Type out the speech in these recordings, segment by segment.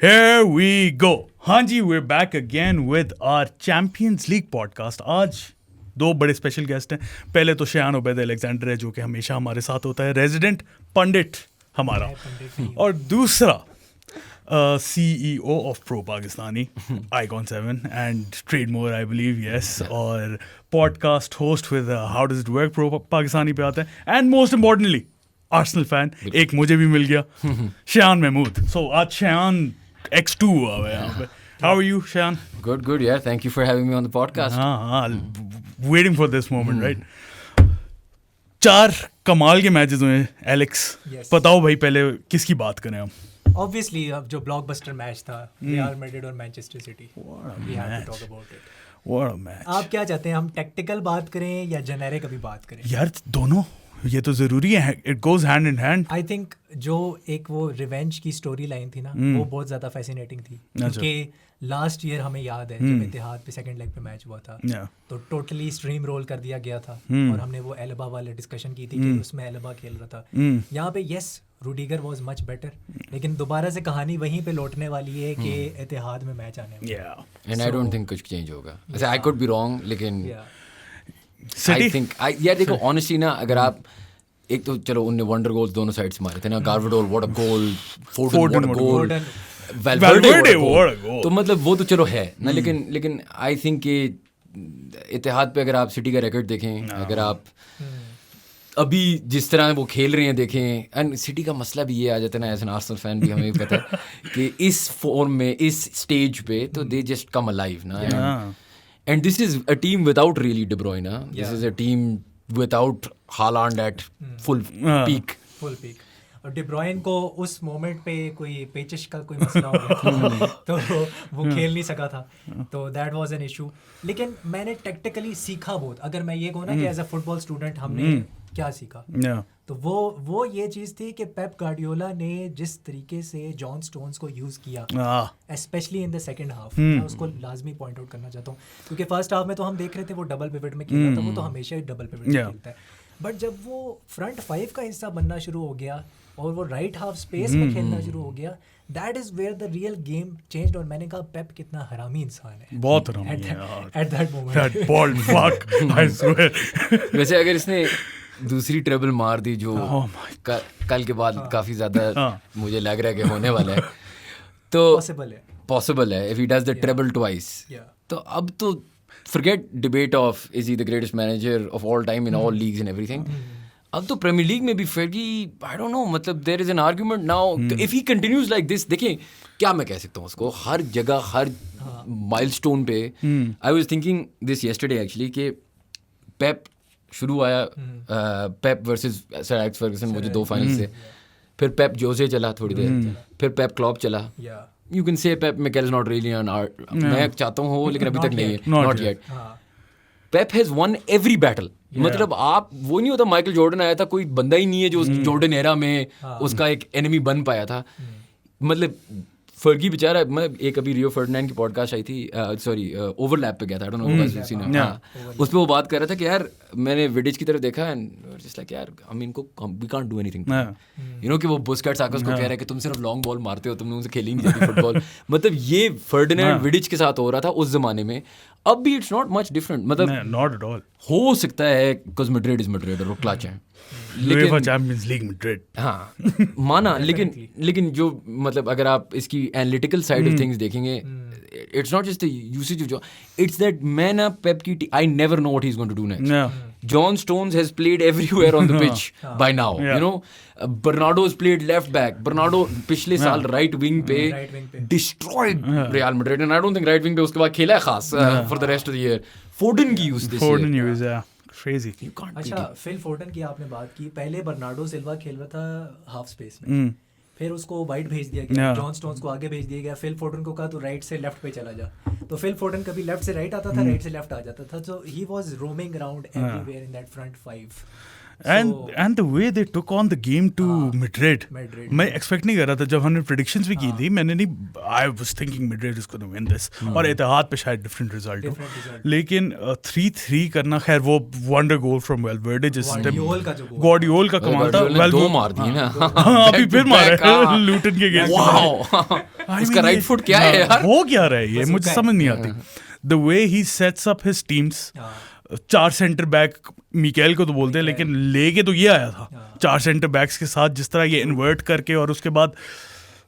Here we go. हाँ जी, we're back again with our Champions League podcast. आज दो बड़े स्पेशल गेस्ट हैं. पहले तो शान उबैद अलेक्जेंडर है जो कि हमेशा हमारे साथ होता है, रेजिडेंट पंडित हमारा, और दूसरा CEO of Pro Pakistani, Icon 7 and Trademore I believe, yes, और podcast host with How Does It Work Pro Pakistani पे आता है, and most importantly Arsenal fan एक मुझे भी मिल गया, शान महमूद. सो आज शान X2 हुआ है यहाँ पे. How are you, Shayan? Good, yeah. Thank you for having me on the podcast. हाँ, waiting for this moment, right? 4 कमाल के मैचेस हुए हैं, एलेक्स. बताओ भाई, पहले किसकी बात करें हम? Obviously, अब जो ब्लॉकबस्टर मैच था रियल मैड्रिड और Manchester city, we have to talk about it. What a match. आप क्या चाहते हैं, हम टेक्टिकल बात करें या जेनेरिक अभी बात करें? यार दोनों, ये तो जरूरी है, it goes hand in hand. I think जो एक वो रिवेंज की स्टोरी लाइन थी ना, वो बहुत ज़्यादा फैसिनेटिंग थी, क्योंकि लास्ट ईयर हमें याद है जब इत्तेहाद पे सेकंड लेग पे मैच हुआ था, तो टोटली स्ट्रीम रोल कर दिया गया था, और हमने वो एल्बा वाले डिस्कशन की थी कि उसमें एल्बा खेल रहा था. यहाँ पे yes, Rudiger was much better, लेकिन दोबारा से कहानी वहीं पे लौटने वाली है कि इत्तेहाद में मैच आने वाला. एंड आई डोंट थिंक कुछ चेंज होगा. आई कुड बी रॉन्ग, लेकिन City? आई थिंक यार देखो ऑनेस्टली ना, अगर आप एक तो चलो उनने वंडर गोल्स दोनों साइड से मारे थे ना, गार्वेडोल what a goal, Foden what a goal, Valverde what a goal. तो मतलब वो तो चलो है ना, लेकिन आई थिंक कि इत्तेहाद पे अगर आप सिटी का रिकॉर्ड देखें, अगर आप अभी जिस तरह वो खेल रहे हैं देखें, एंड सिटी का मसला भी ये आ जाता है ना, एज एन आर्सेनल फैन भी हमें पता है कि इस फॉर्म में इस स्टेज पे तो दे जस्ट कम अलाइव ना. And this is a team without really De Bruyne. This is a team without Haaland at full peak. Full peak. और De Bruyne को उस मोमेंट पे कोई पेचिश का कोई मसला हो गया था, तो वो खेल नहीं सका था, तो दैट वाज एन इशू. लेकिन मैंने टेक्टिकली सीखा बहुत. अगर मैं ये कहूँ ना कि एज अ फुटबॉल स्टूडेंट हमने क्या सीखा, तो वो ये चीज़ थी कि पेप गार्डियोला ने जिस तरीके से जॉन स्टोन्स को यूज़ किया, specially in the second half, मैं उसको लाजमी पॉइंट आउट करना चाहता हूँ, क्योंकि फर्स्ट हाफ में तो हम देख रहे थे वो डबल पिवट में खेलता था, वो तो हमेशा ही डबल पिवट में खेलता है. बट जब वो फ्रंट 5 का हिस्सा बनना शुरू हो गया और वो राइट हाफ स्पेस में खेलना शुरू हो गया, that is where the real game changed. और मैंने कहा पेप कितना हरामी इंसान है, बहुत हरामी है यार. At that moment, That bald fuck, I swear. वैसे अगर इसने दूसरी ट्रेबल मार दी जो कल के बाद काफ़ी ज़्यादा मुझे लग रहा है कि होने वाला है, तो पॉसिबल है if he does the treble twice. तो अब तो forget debate of is he the greatest manager of all time in all leagues and everything. अब तो प्रीमियर लीग में भी फेगी, आई डोंट नो, मतलब there is an argument now if he continues like this. देखें क्या मैं कह सकता हूँ उसको, हर जगह हर माइलस्टोन पे. I was thinking this yesterday actually कि पेप शुरू आया, पेप वर्सेस सर एलेक्स फर्गसन, वो जो 2 फाइनल से, फिर पेप जोसे चला थोड़ी देर, फिर पेप क्लॉप चला. You can say Pep Mikel is not really an art. मैं चाहता हूँ हो, लेकिन अभी तक नहीं है, not yet. Pep has won every battle. मतलब आप वो नहीं होता, माइकल जॉर्डन आया था, कोई बंदा ही नहीं है जो उस जॉर्डन एरा में उसका एक एनिमी बन पाया था. मतलब फर्गी बेचारा, मतलब एक अभी रियो फर्डिनैंड की पॉडकास्ट आई थी, सॉरी ओवरलैप पे गया था, आई डोंट नो, उस पे वो बात कर रहा था कि यार मैंने विडिच की तरफ देखा एंड जस्ट लाइक यार हम इनको we can't do anything, you know, कि वो बुस्केट्स आकर उसको कह रहा है कि तुम सिर्फ लॉन्ग बॉल मारते हो, तुमने उनसे खेली नहीं जाती फुटबॉल. मतलब ये फर्डिनैंड विडिच के साथ हो रहा था उस जमाने में. अब भी इट्स नॉट मच डिफरेंट, मतलब नॉट एट ऑल. हो सकता है बिकॉज मैड्रिड इज मैड्रिड और वो क्लच है, लेकिन चैंपियंस लीग मैड्रिड, हाँ माना, लेकिन जो मतलब अगर आप इसकी एनालिटिकल साइड ऑफ थिंग्स देखेंगे, it's not just the usage of, it's that man a Pep की I never know what he is going to do next. John Stones has played everywhere on the pitch by now, you know. Bernardo's played left back. Bernardo पिछले साल right wing पे destroyed Real Madrid, and I don't think right wing पे उसके बाद खेला है खास for the rest of the year. Foden की use this year. Foden use, yeah. Crazy. अच्छा, फिल फोर्डन की आपने बात की, पहले बर्नार्डो सिल्वा खेल रहा था हाफ स्पेस में, फिर उसको वाइड भेज दिया गया, जॉन स्टोन्स को आगे भेज दिया गया, फिल फोर्डन को कहा तो राइट से लेफ्ट पे चला जा, तो फिल फोर्डन कभी लेफ्ट से राइट आता था, राइट से लेफ्ट आ जाता था, तो he was roaming around everywhere in that front 5. And the way they took on the game to Madrid, मैं एक्सपेक्ट नहीं कर रहा था जब हमने प्रेडिक्शंस भी की थी, मैंने नहीं, I was thinking Madrid is gonna win this, और इत्तेहाद पे शायद डिफरेंट रिजल्ट हो, लेकिन 3-3 करना, खैर वो वंडर गोल फ्रॉम वेलवर्डे, जिस गॉर्डियोल का कमाल था, दो मार दी ना, अभी फिर मारा लूटन के गेम, उसका राइट फुट क्या है यार, हो क्या रहा है ये, मुझे समझ नहीं आती the way he sets up his teams. 4 centre back Mikel को तो बोलते हैं, लेकिन लेके तो ये आया था 4 सेंटर बैक्स के साथ, जिस तरह ये इन्वर्ट करके, और उसके बाद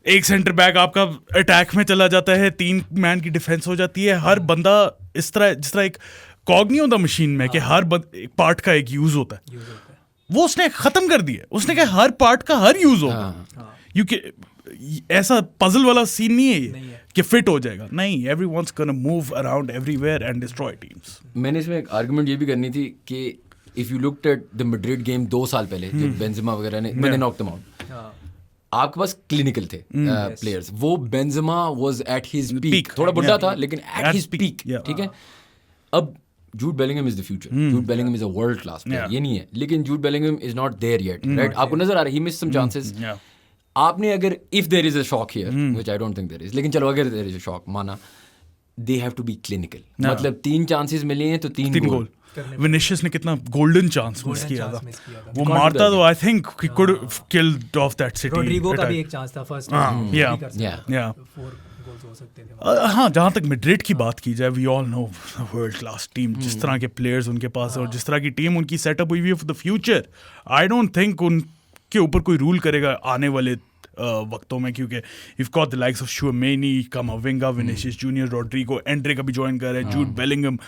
एक सेंटर बैक आपका अटैक में चला जाता है, 3 मैन की डिफेंस हो जाती है, हर बंदा इस तरह, जिस तरह एक कॉग नहीं होता मशीन में कि हर एक पार्ट का एक यूज होता है, वो उसने खत्म कर दिया, उसने कहा हर पार्ट का हर यूज होगा, क्योंकि ऐसा पजल वाला सीन नहीं है ये कि फिट हो जाएगा, नहीं, everyone's gonna move around everywhere and destroy teams. मैंने इसमें एक आर्गुमेंट ये भी करनी थी कि if you looked at the Madrid game 2 साल पहले, जब बेंजेमा वगैरह ने मैंने नॉक देम आउट, आपके पास क्लिनिकल थे प्लेयर्स, वो Benzema was at his peak, थोड़ा बुढ़ा था लेकिन एट हिज पीक, ठीक है। अब Jude Bellingham is the future, Jude Bellingham is a world class player, ये नहीं है, लेकिन Jude Bellingham is not there yet, right, आपको नजर आ रहा है ही मिस सम चांसेस। आपने अगर if there is a shock here, which I don't think there is, लेकिन चलो अगर देयर इज अ शॉक, माना, they have to be clinical, मतलब 3 चांसेस मिले हैं तो 3 गोल। विनिशियस ने कितना गोल्डन चांस मिस किया था, वो मारता तो I think he could killed off that City. Rodrigo का भी एक चांस था फर्स्ट, हाँ, जहाँ तक मैड्रिड की बात की जाए, we all know world class team, जिस तरह के प्लेयर्स उनके पास है और जिस तरह की टीम उनकी सेटअप हुई है for the future, I don't think उनके ऊपर कोई रूल करेगा आने वाले वक्तों में, क्योंकि you've got the likes of Tchouaméni, Camavinga, Vinicius Junior, Rodrigo, Endrick अभी ज्वाइन कर रहे हैं, जूड बेलिंगहम,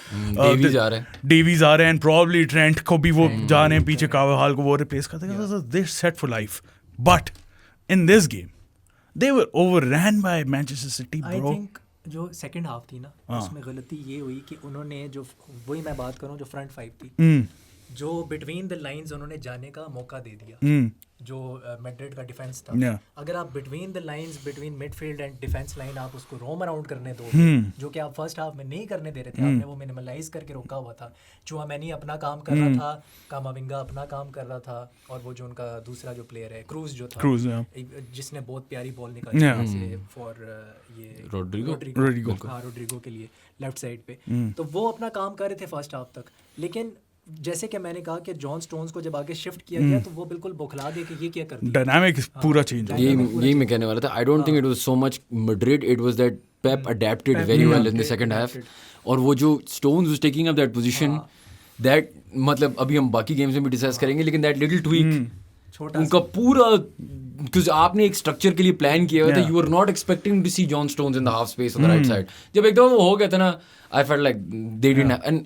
डेवीज आ रहे हैं, and probably ट्रेंट को भी वो जा रहे हैं पीछे, कार्वाहाल को वो रिप्लेस करते हैं, they're set for life, but in this game they were overran by Manchester City, bro. I think जो सेकंड हाफ थी ना, उसमें गलती ये हुई कि उन्होंने जो, वही मैं बात करूं, जो फ्रंट 5 थी, जो बिटवीन द लाइंस उन्होंने जाने का मौका दे दिया, जो मैड्रिड का डिफेंस था। अगर आप between the lines, between midfield and defence line, आप उसको रोम अराउंड करने दो, जो कि आप फर्स्ट हाफ में नहीं करने दे रहे थे, आपने वो मिनिमलाइज करके रोका हुआ था। चुआमेनी अपना काम कर रहा था, कामाविंगा अपना काम कर रहा था, और वो जो उनका दूसरा जो प्लेयर है क्रूज जो था, जिसने बहुत प्यारी बॉल निकाली फॉर ये रोड्रिगो के लिए लेफ्ट साइड पे, तो वो अपना काम कर रहे थे फर्स्ट हाफ तक। लेकिन जैसे कि मैंने कहा कि जॉन स्टोन्स को जब आगे शिफ्ट किया गया, तो वो बिल्कुल बौखला दे कि ये क्या कर दिया, डायनामिक पूरा चेंज हो गया। यही मैं कहने वाला था, आई don't think it was so much Madrid, it was that Pep adapted very well in the second half, और वो जो stones was taking up that position, that मतलब अभी हम बाकी गेम्स में भी डिस्कस करेंगे, लेकिन दैट लिटिल ट्वीक उनका पूरा, क्योंकि आपने एक स्ट्रक्चर के लिए प्लान किया हुआ था, you are not expecting to see John Stones in the half space on the right side, जब एकदम वो हो गया था ना, I felt like they didn't have, and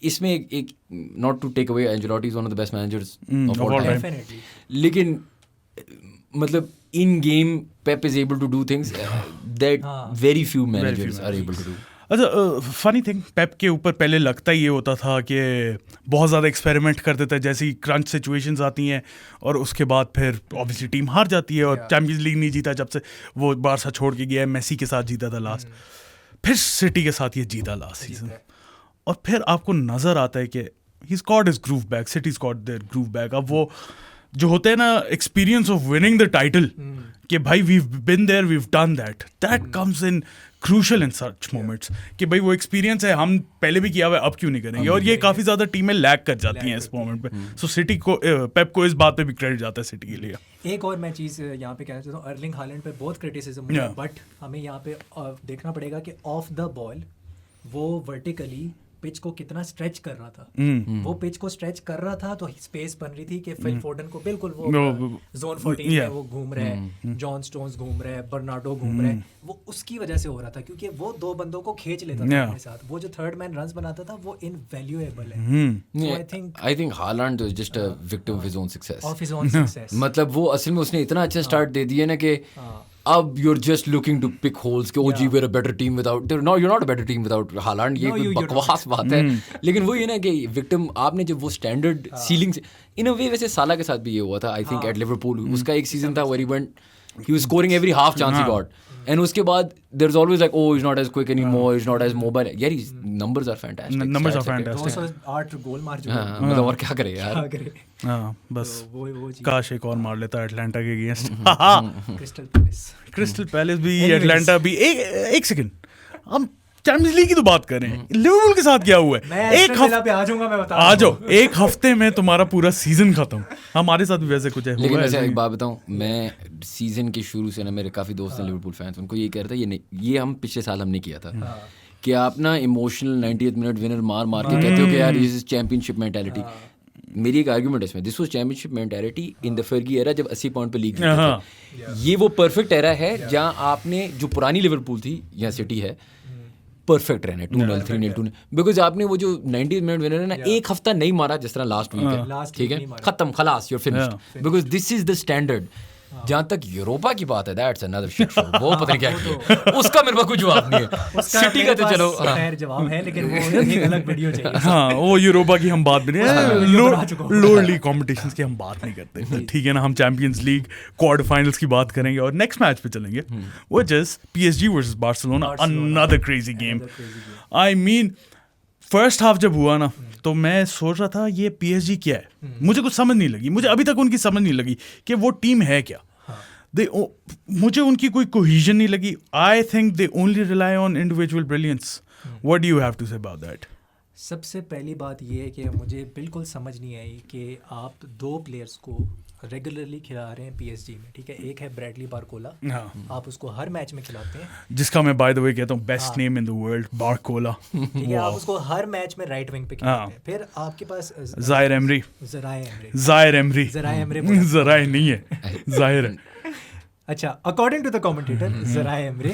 इसमें एक not to take away, Ancelotti is one of the best managers of all time, लेकिन मतलब in game Pep is able to do things that very few managers are able to do. अच्छा, funny thing, पेप के ऊपर पहले लगता ये होता था कि बहुत ज़्यादा एक्सपेरिमेंट कर देता है, जैसी क्रंच सिचुएशंस आती हैं, और उसके बाद फिर ऑब्वियसली टीम हार जाती है, और चैंपियंस लीग नहीं जीता जब से वो बारसा छोड़ के गया है, मेसी के साथ जीता था लास्ट, फिर सिटी के साथ ये जीता लास्ट सीजन, और फिर आपको नज़र आता है कि he scored his groove back, city scored their groove back. अब वो जो होते हैं ना, experience of winning the title, कि भाई we been there, we done that comes in crucial in such moments, कि भाई वो एक्सपीरियंस है, हम पहले भी किया हुआ है, अब क्यों नहीं करेंगे, और ये काफ़ी ज़्यादा टीमें लैग कर जाती हैं इस मोमेंट पे। सो सिटी को, पेप को इस बात पे भी क्रेडिट जाता है सिटी के लिए। एक और मैं चीज़ यहाँ पे कहना चाहता हूँ, अर्लिंग हालैंड पे बहुत क्रिटिसिज्म है, बट हमें यहाँ पे देखना पड़ेगा कि ऑफ द बॉल वो वर्टिकली पिच को कितना स्ट्रेच कर रहा था, वो पिच को स्ट्रेच कर रहा था, तो स्पेस बन रही थी कि फिल फोर्डन को बिल्कुल वो जोन 14 में वो घूम रहे हैं, जॉन स्टोन्स घूम रहे हैं, बर्नार्डो घूम रहे हैं, वो उसकी वजह से हो रहा था, क्योंकि वो 2 बंदों को खींच लेता था अपने साथ, वो जो थर्ड मैन रन्स बनाता था, वो इनवैल्यूएबल है। I think Holland is just a victim of his own success, मतलब वो असल में उसने इतना अच्छा स्टार्ट दे दिया ना कि अब you're just looking to pick holes कि OG we're a better team without, no you're not a better team without Haaland, ये कोई बकवास बात है, लेकिन वो ये ना कि विक्टिम, आपने जब वो स्टैंडर्ड सीलिंग से, इन अ वे वैसे साला के साथ भी ये हुआ था, आई थिंक एट लिवरपूल, उसका एक सीजन था where he went He was scoring every half chance he got. And उसके बाद there's always like, oh, he's not as quick anymore, he's not as mobile. यार, his numbers are fantastic. Numbers are fantastic. 208 गोल मार चुका है। मतलब और क्या करे यार। हाँ, बस वो चीज़। काश एक और मार लेता एटलांटा के अगेंस्ट। क्रिस्टल पैलेस भी, एटलांटा भी। एक सेकंड, हम चैंपियंस लीग की तो बात कर रहे हैं, लिवरपूल के साथ क्या हुआ है? एक हफ्ते आ जाऊंगा, मैं बता आ जाओ, एक हफ्ते में तुम्हारा पूरा सीजन खत्म। हमारे साथ भी वैसे कुछ है। लेकिन वैसे एक बात बताऊं, मैं सीजन के शुरू से ना, मेरे काफ़ी दोस्त हैं लिवरपूल फैंस, उनको ये कह रहा था, ये हम पिछले साल हमने किया था कि आप ना इमोशनल 90th मिनट विनर मार के कहते हो कि यार दिस इज चैंपियनशिप मेंटालिटी। मेरी एक आर्गुमेंट है इसमें, this was championship mentality in the फर्गी era, जब 80 पॉइंट पे लीग जीते थे। ये वो परफेक्ट एरा है जहां आपने, जो पुरानी लिवरपूल थी या सिटी है, परफेक्ट रहना 2-0 3-0 2-0, बिकॉज आपने वो जो 90 मिनट विनर है ना, एक हफ्ता नहीं मारा जिस तरह लास्ट वीक है, ठीक है, खत्म, खलास, you're finished, because this is the standard. जहां तक यूरोपा की बात है, दैट्स अनदर शिट शो, वो पता नहीं क्या किया, उसका मेरे पास कोई जवाब नहीं है। सिटी का तो चलो खैर जवाब है, लेकिन वो एक अलग वीडियो चाहिए। हाँ, वो यूरोपा की हम बात भी नहीं, लोअर लीग कॉम्पिटिशंस की हम बात नहीं करते, ठीक है ना। हम चैंपियंस लीग क्वार्टर फाइनल्स की बात करेंगे और नेक्स्ट मैच पे चलेंगे, which is PSG versus Barcelona, another crazy game. I mean first half जब हुआ ना, तो मैं सोच रहा था ये PSG क्या है, मुझे कुछ समझ नहीं लगी, मुझे अभी तक उनकी समझ नहीं लगी कि वो टीम है क्या। मुझे उनकी कोई कोहेजन नहीं लगी। I think they only rely on individual brilliance. What do you have to say about that? सबसे पहली बात ये है कि मुझे बिल्कुल समझ नहीं आई कि आप दो प्लेयर्स को रेगुलरली खिला रहे हैं PSG में, ठीक है। एक है ब्रैडली बारकोला, आप उसको हर मैच में खिलाते हैं, जिसका मैं बाय द वे कहता हूँ best name in the world, Barcola, ठीक है। आप उसको हर मैच में राइट विंग पे खिलाते हैं। फिर आपके पास ज़ायर एमरी नहीं है, ज़ाहिर है। अच्छा, अकॉर्डिंग टू द कमेंटेटर ज़राए एमरी,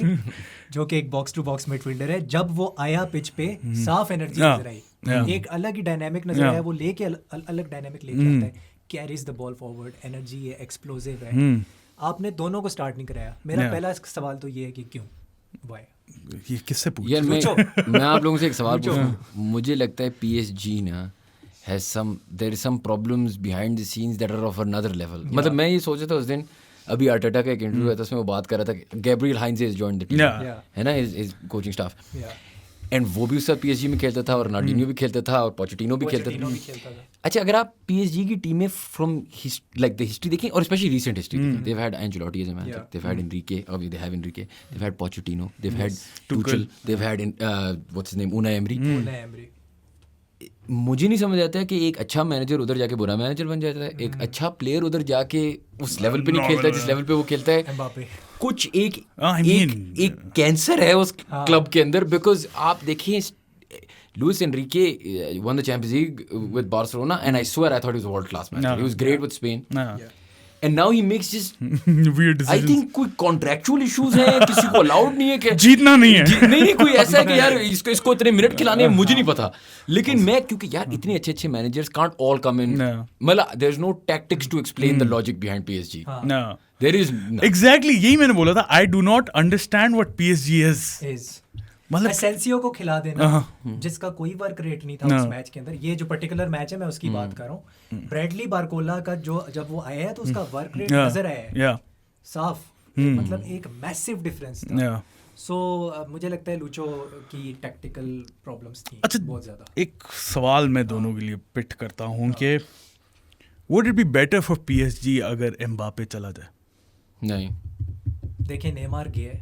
जो कि एक बॉक्स टू बॉक्स मिडफील्डर है, जब वो आया पिच पे साफ एनर्जी नजर आई, एक अलग ही डायनामिक नजर आया, वो लेके अलग डायनामिक लेके आता है, carries the ball forward, energy है, एक्सप्लोसिव है। आपने दोनों को स्टार्ट नहीं कराया। मेरा पहला सवाल तो ये है कि क्यों, व्हाई? ये किससे पूछ? यार मैं आप लोगों से एक सवाल पूछूं, मुझे लगता है PSG ना has some, there is some problems behind the scenes that are of another level. मतलब मैं ये सोच रहा था उस दिन, अभी आर्टेटा का एक इंटरव्यू था, उसमें वो बात कर रहा था, Gabriel हाइंज has joined the team, है ना, हिज कोचिंग स्टाफ, एंड वो भी उसका PSG में खेलता था, और नार्डिनियो भी खेलता था, और पोचेटिनो भी खेलता था। अच्छा, अगर आप PSG की टीम में फ्रॉम लाइक द हिस्ट्री देखें, और specially recent history, they have had Ancelotti as a manager, they have had Enrique, obviously they have Enrique, they've had Pochettino, they've had Tuchel, they've had what's his name, Unai Emery. मुझे नहीं समझ आता है कि एक अच्छा manager उधर जाके बुरा मैनेजर बन जाता है, एक अच्छा प्लेयर उधर जाके उस लेवल पे नहीं खेलता जिस लेवल पे वो खेलता है। कुछ एक कैंसर है उस क्लब के अंदर, बिकॉज आप देखिए, Luis Enrique won the Champions League with Barcelona, and I swear I thought he was a world class manager. He was great with Spain. And now he makes just weird decisions. I think कोई contractual issues हैं, किसी को allowed नहीं है कि जीतना नहीं है, नहीं कोई ऐसा है कि यार इसको इतने मिनट खिलाने हैं, मुझे नहीं पता। लेकिन मैं, क्योंकि यार इतने अच्छे managers can't all come in, मतलब there's no tactics to explain the logic behind PSG. No. There is exactly, यही मैंने बोला था, I do not understand what PSG is. मतलब एसेंसियो को खिला देना, जिसका कोई वर्क रेट नहीं था उस मैच के अंदर। ये जो पर्टिकुलर मैच है मैं उसकी बात कर रहा हूँ। ब्रैडली बारकोला का जो जब वो आया है तो उसका वर्क रेट नजर आया है साफ, मतलब एक मैसिव डिफरेंस था। सो मुझे लगता है लूचो की टैक्टिकल प्रॉब्लम्स थी बहुत ज्यादा। एक सवाल मैं दोनों के लिए पिट करता हूँ कि would it be better for PSG अगर एम्बापे चला जाए? नहीं, देखिए नेमार गया है,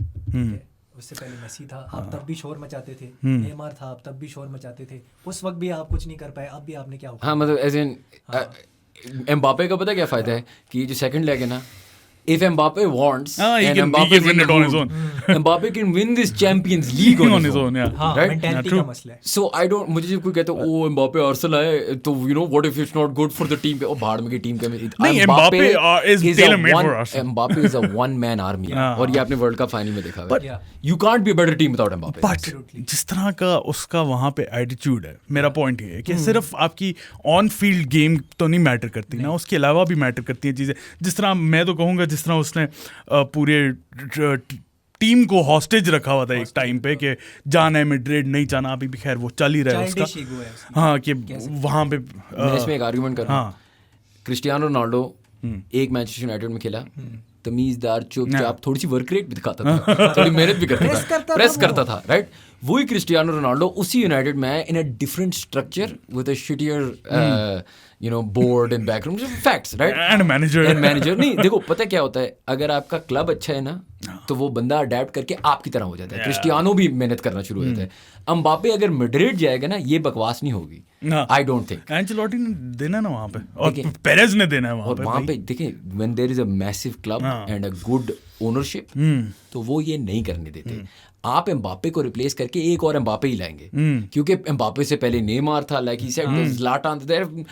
उससे पहले मेसी था, आप तब भी शोर मचाते थे। नेमार था, आप तब भी शोर मचाते थे। उस वक्त भी आप कुछ नहीं कर पाए, अब भी आपने क्या हाँ, मतलब एज इन एम्बापे का पता क्या फायदा है कि जो सेकंड लेग है ना, if Mbappe wants, and Mbappe win it on his own. Mbappe can win this Champions League on his own. Yeah. Right? Mentality का मसला है. So I don't, मुझे जब कोई कहता है ओ Mbappe Arsenal है, तो you know what if it's not good for the team? ओ भाड़ में की टीम के में नहीं, Mbappe is tailor made for Arsenal. Mbappe is a one man army, और ये आपने वर्ल्ड कप फाइनल में देखा है। You can't be a better team without Mbappe. But जिस तरह का उसका वहाँ पे एटीट्यूड है, मेरा पॉइंट ये है कि सिर्फ आपकी ऑन फील्ड गेम तो नहीं मैटर करती ना, उसके अलावा भी मैटर करती हैं चीज़ें। जिस तरह मैं तो कहूँगा, जिस तरह उसने पूरे टीम को हॉस्टेज रखा हुआ था एक टाइम पे कि जाना है मैड्रिड, नहीं जाना, अभी भी खैर वो चल ही रहा है उसका। हाँ, कि वहाँ पे मैं इसमें एक आर्गुमेंट कर रहा हूँ। क्रिस्टियानो रोनाल्डो एक मैनचेस्टर यूनाइटेड में खेला, तमीज़दार, चुपचाप, थोड़ी सी वर्क रेट भी दिखाता था, थोड़ी मेहनत भी करता था, प्रेस करता था, राइट? वही क्रिस्टियानो रोनाल्डो उसी यूनाइटेड में in a different structure with a shittier board and background, facts, right? And manager नहीं, देखो पता क्या होता है, अगर आपका क्लब अच्छा है ना तो वो बंदा अडेप्ट करके आपकी तरह हो जाता है। क्रिस्टियानो भी मेहनत करना शुरू हो जाता है। एम्बापे अगर मैड्रिड जाएगा ना, ये बकवास नहीं होगी, आई डोंट थिंक। एंचेलोटी ने देना ना वहाँ पे, और पेरेज ने देना है वहाँ पे देखिए, when there is a massive club and a good ownership, तो वो ये नहीं करने देते। आप एम्बापे को रिप्लेस करके एक और एम्बापे ही लाएंगे, क्योंकि एम्बापे से पहले नेमार था, लाइक ही सेड, ज़्लाटान।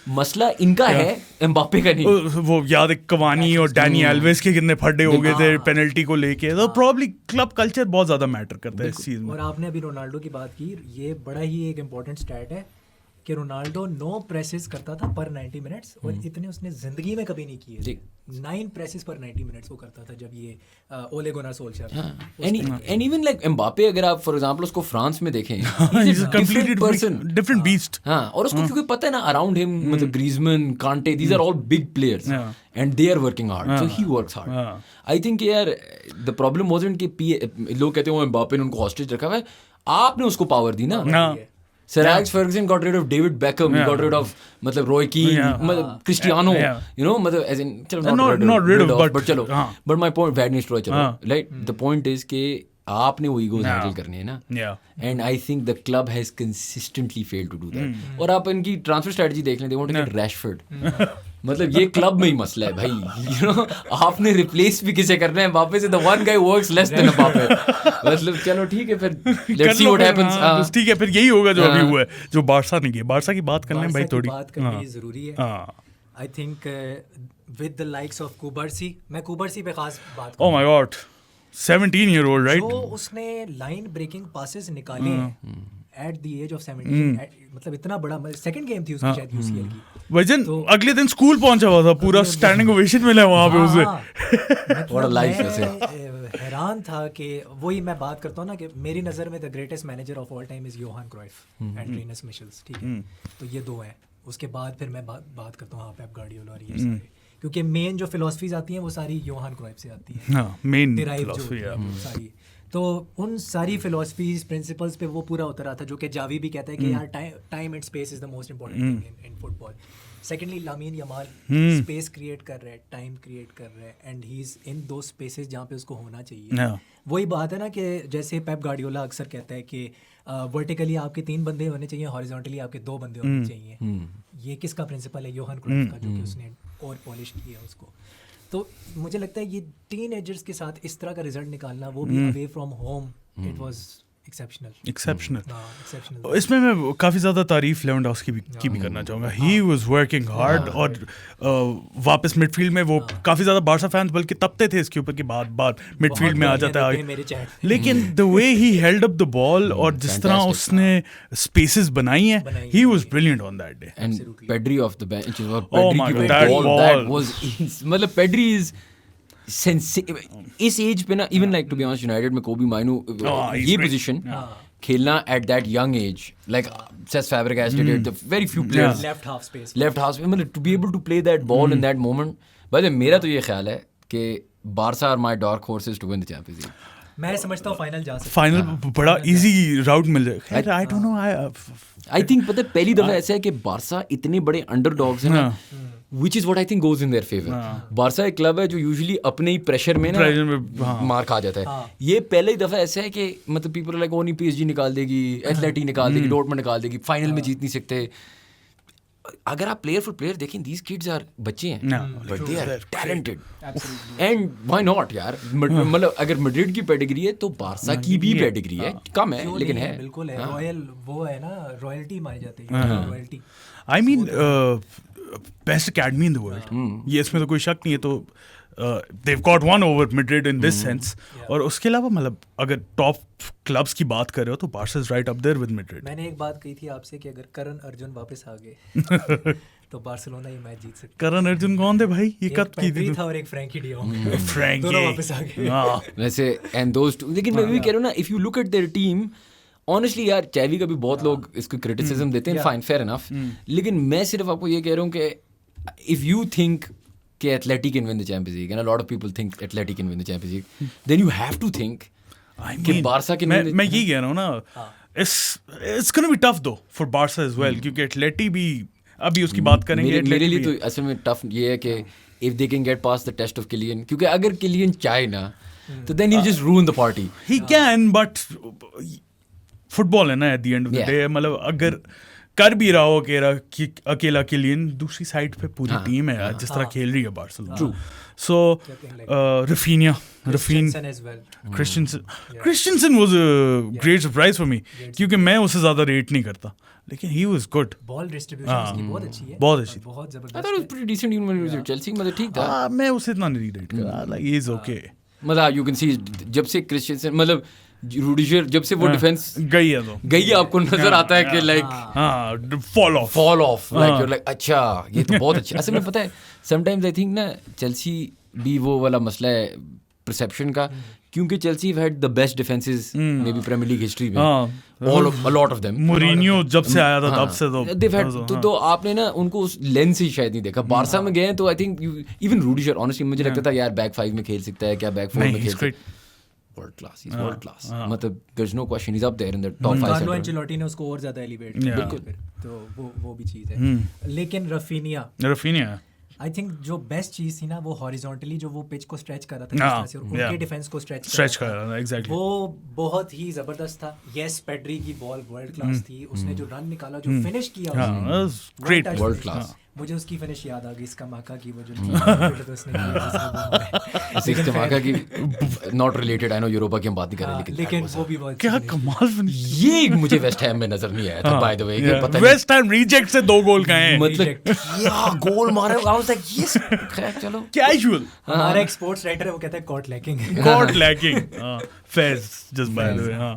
मसला इनका है, एम्बापे का नहीं। वो याद है कवानी और डैनी एल्वेस के कितने फड्डे हो गए थे पेनल्टी को लेके, तो प्रॉब्ली क्लब कल्चर बहुत ज्यादा मैटर करता है इस चीज में। और आपने अभी रोनाल्डो की बात की, ये बड़ा ही एक इम्पोर्टेंट स्टैट है कि रोनाल्डो 9 प्रेसेस करता था पर 90 मिनट्स, और इतने उसने जिंदगी में कभी नहीं किए। 9 प्रेसेस पर 90 मिनट्स वो करता था जब ये Ole Gunnar Solskjaer. And even like Mbappe, अगर आप फॉर एग्जांपल उसको फ्रांस में देखें, कंप्लीटली डिफरेंट बीस्ट। हाँ, और उसको क्योंकि पता है ना, अराउंड हिम मतलब Griezmann, Kante, these are all big players and they are working hard, so he works hard. I think यार द प्रॉब्लम वाज़न्ट कि लोग कहते हैं वो एम्बापे ने उनको हॉस्टेज रखा हुआ है, आपने उसको पावर दी ना। Sir Alex Ferguson got rid of David Beckham, he got rid of मतलब Roy Keane, मतलब Cristiano, you know, मतलब as in चलो not rid of, but चलो, but my point, Van Nistelrooy, चलो, right? The point is कि आपने वो egos handle करने हैं ना, and I think the club has consistently failed to do that. और आप इनकी transfer strategy देख लें, they want to get Rashford. मतलब ये क्लब में ही मसला है भाई, you know, आपने रिप्लेस भी किसे करना है, वापस से the one guy works less than Mbappe, मतलब चलो ठीक है, फिर let's see what happens। ठीक है, फिर यही होगा जो अभी हुआ है, जो बारसा नहीं किया। बारसा की बात करना है भाई, थोड़ी बात करनी जरूरी है। I think with the likes of Cubarsi, मैं कुबर्सी पे खास बात, ओह माय गॉड, 17-year-old, राइट? जो उसने लाइन ब्रेकिंग पासेस निकाले एट द एज ऑफ 17, मतलब इतना बड़ा, सेकंड गेम थी उसकी शायद यूसीएल की। वजन अगले दिन स्कूल पहुंचा हुआ था, पूरा स्टैंडिंग ओवेशन मिला वहां पे उसे। What a life वैसे। हैरान था कि वही मैं बात करता हूँ ना कि मेरी नज़र में the greatest manager of all time is Johan Cruyff and Rinus Michels, ठीक है? तो ये दो हैं। उसके बाद फिर मैं बात करता हूँ हाँ पेप गार्डियोला और ये सारे, क्योंकि मेन जो फिलॉसफीज आती हैं वो सारी योहान क्राइफ से आती हैं। हाँ, मेन फिलॉसफी सारी, तो उन सारी फिलॉसफीज प्रिंसिपल्स पे वो पूरा उतर आता, जो कि जावी भी कहता है कि यार time and space is the most important thing in football. Secondly लामीन Yamal space create कर रहा है, टाइम क्रिएट कर रहा है, एंड ही इज इन दो स्पेसेस जहाँ पे उसको होना चाहिए। वही बात है ना कि जैसे पेप गार्डियोला अक्सर कहता है कि वर्टिकली आपके 3 बंदे होने चाहिए, हॉरिजॉन्टली आपके 2 बंदे होने चाहिए। ये किसका प्रिंसिपल है? योहान क्राइफ का, जो कि उसने और पॉलिश किया उसको। तो मुझे लगता है ये टीनेजर्स के साथ इस तरह का रिजल्ट निकालना, वो भी away from home, it was exceptional. इसमें मैं काफ़ी ज़्यादा तारीफ लेवेंडोव्स्की की भी करना चाहूँगा। ही वाज वर्किंग हार्ड, और वापस मिडफील्ड में वो काफ़ी ज़्यादा बारसा फैंस बल्कि तपते थे इसके ऊपर कि बात मिडफील्ड में आ जाता है, लेकिन the way he held up the ball और जिस तरह उसने स्पेसेस बनाई हैं, he was brilliant on that day. And Pedri off the bench, oh my god, that was मतलब पेड्री इज इस एज पे ना, even like to be honest United में कोबी माइनू ये पोजीशन खेलना at that young age, like Cesc Fabregas did it, the very few players left half space मतलब to be able to play that ball in that moment. भाई मेरा तो ये ख्याल है कि Barca are my dark horses to win the Champions League. मैं समझता हूँ फाइनल जा सकते, फाइनल बड़ा इजी राउट मिल जाए। आई डोंट नो, आई थिंक पता है पहली दफा ऐसा है कि बारसा इतने बड़े अंडरडॉग्स हैं ना, which is what I think goes in their favor। Barça एक क्लब है जो यूजुअली अपने ही प्रेशर में ना मार खा जाता है। ये पहले ही दफा ऐसा है कि मतलब पीपल लाइक ओ नहीं PSG निकाल देगी, एथलेटिक निकाल देगी, डॉर्टमंड निकाल देगी, फाइनल में जीत नहीं सकते। अगर आप प्लेयर फॉर प्लेयर देखें, these kids are बच्चे हैं, but they are talented and why not यार। मतलब अगर मैड्रिड की पेडिग्री है तो बारसा की भी पेडिग्री है, कम है लेकिन है, बिल्कुल है। रॉयल वो है ना, रॉयल्टी मानी जाती है, royalty. I mean best academy in the world, ये इसमें तो कोई शक नहीं है। तो they've got one over Madrid in this sense। और उसके अलावा मतलब अगर टॉप क्लब्स की बात कर रहे हो तो Barca is right up there with Madrid. मैंने एक बात कही थी आपसे कि अगर करण अर्जुन वापस आ गए तो बार्सिलोना ये मैच जीत सकता। करण अर्जुन कौन थे भाई? ये कब की थी? था और एक फ्रैंकी डी जॉन्ग, फ्रैंकी दोनों वापस आ गए वैसे एंड दोस टू। लेकिन मैं भी कह रहा हूं ना, if you look at their team honestly यार, चैवी का भी बहुत लोग इसको क्रिटिसिज्म देते हैं, फाइन फेयर इनफ, लेकिन मैं सिर्फ आपको ये कह रहा हूँ कि इफ यू थिंक कि Atleti can win the Champions League and a lot of people think Atleti can win the Champions League, then you have to think कि Barca can win. मैं यही कह रहा हूँ ना, it's gonna be tough though for Barca as well, क्योंकि Atleti भी अभी उसकी बात करेंगे. मेरे लिए तो असल में टफ ये है कि if they can get past the test of Kylian, क्योंकि अगर Kylian चाहे ना तो then he'll just ruin the party. He can, but football है ना at the end of the day. मतलब अगर कर भी रहा हो कि अकेला Kylian, दूसरी साइड पे पूरी टीम है जिस तरह खेल रही है Barcelona. So Rafinha as well. Christensen was a great surprise for me, क्योंकि मैं उसे ज़्यादा रेट नहीं करता, लेकिन he was good. Ball distribution उसकी बहुत अच्छी है, बहुत अच्छी, बहुत जबरदस्त. I thought it was pretty decent even when he was at Chelsea. मतलब ठीक था. मैं उसे इतना नहीं रेट करता. Like he is okay. मतलब you can see जब से क्रिश्चियनसन मतलब रूडिगर जब से वो डिफेंस गई है आपको नजर आता है कि like fall off like you like अच्छा ये तो बहुत अच्छा. असल में पता है समटाइम्स आई थिंक ना चेल्सी भी वो वाला मसला है परसेप्शन का, क्योंकि Chelsea had the best defences maybe Premier League history में, a lot of them. Mourinho जब से आया था तब से तो आपने ना उनको उस लेंस से शायद नहीं देखा. बारसा में गए तो I think even Rudiger honestly मुझे लगता था यार बैक 5 में खेल सकता है क्या, बैक 4 में खेल सकता है. World class. मतलब there's no question, he's up there in the top 5. Carlo Ancelotti ने उसको और ज्यादा एलिवेट किया, बिल्कुल. तो वो भी चीज़ है. लेकिन रफीनिया आई थिंक जो बेस्ट चीज़ थी ना, वो हॉरिजॉन्टली जो वो पिच को स्ट्रेच कर रहा था जिस तरह से, और उनके डिफेंस को स्ट्रेच कर रहा था, एग्जैक्टली, वो बहुत ही जबरदस्त था. यस, पेड्री की बॉल वर्ल्ड क्लास थी, उसने जो रन निकाला, जो फिनिश किया उसने, ग्रेट, वर्ल्ड क्लास. मुझे उसकी फिनिश याद आ गई, स्कमाका की, वो जो उसने स्कमाका की not related, I know Europa की हम बात नहीं कर रहे, लेकिन वो भी बहुत क्या कमाल फिनिश. ये मुझे वेस्ट हैम में नजर नहीं आया था बाय द वे. पता वेस्ट हैम रिजेक्ट से 2 गोल गए हैं, मतलब क्या गोल मारे. आई वाज लाइक यस, खैर चलो कैजुअल. हमारा एक स्पोर्ट्स राइटर है, वो कहता है caught lacking. Phase just by the way. हां,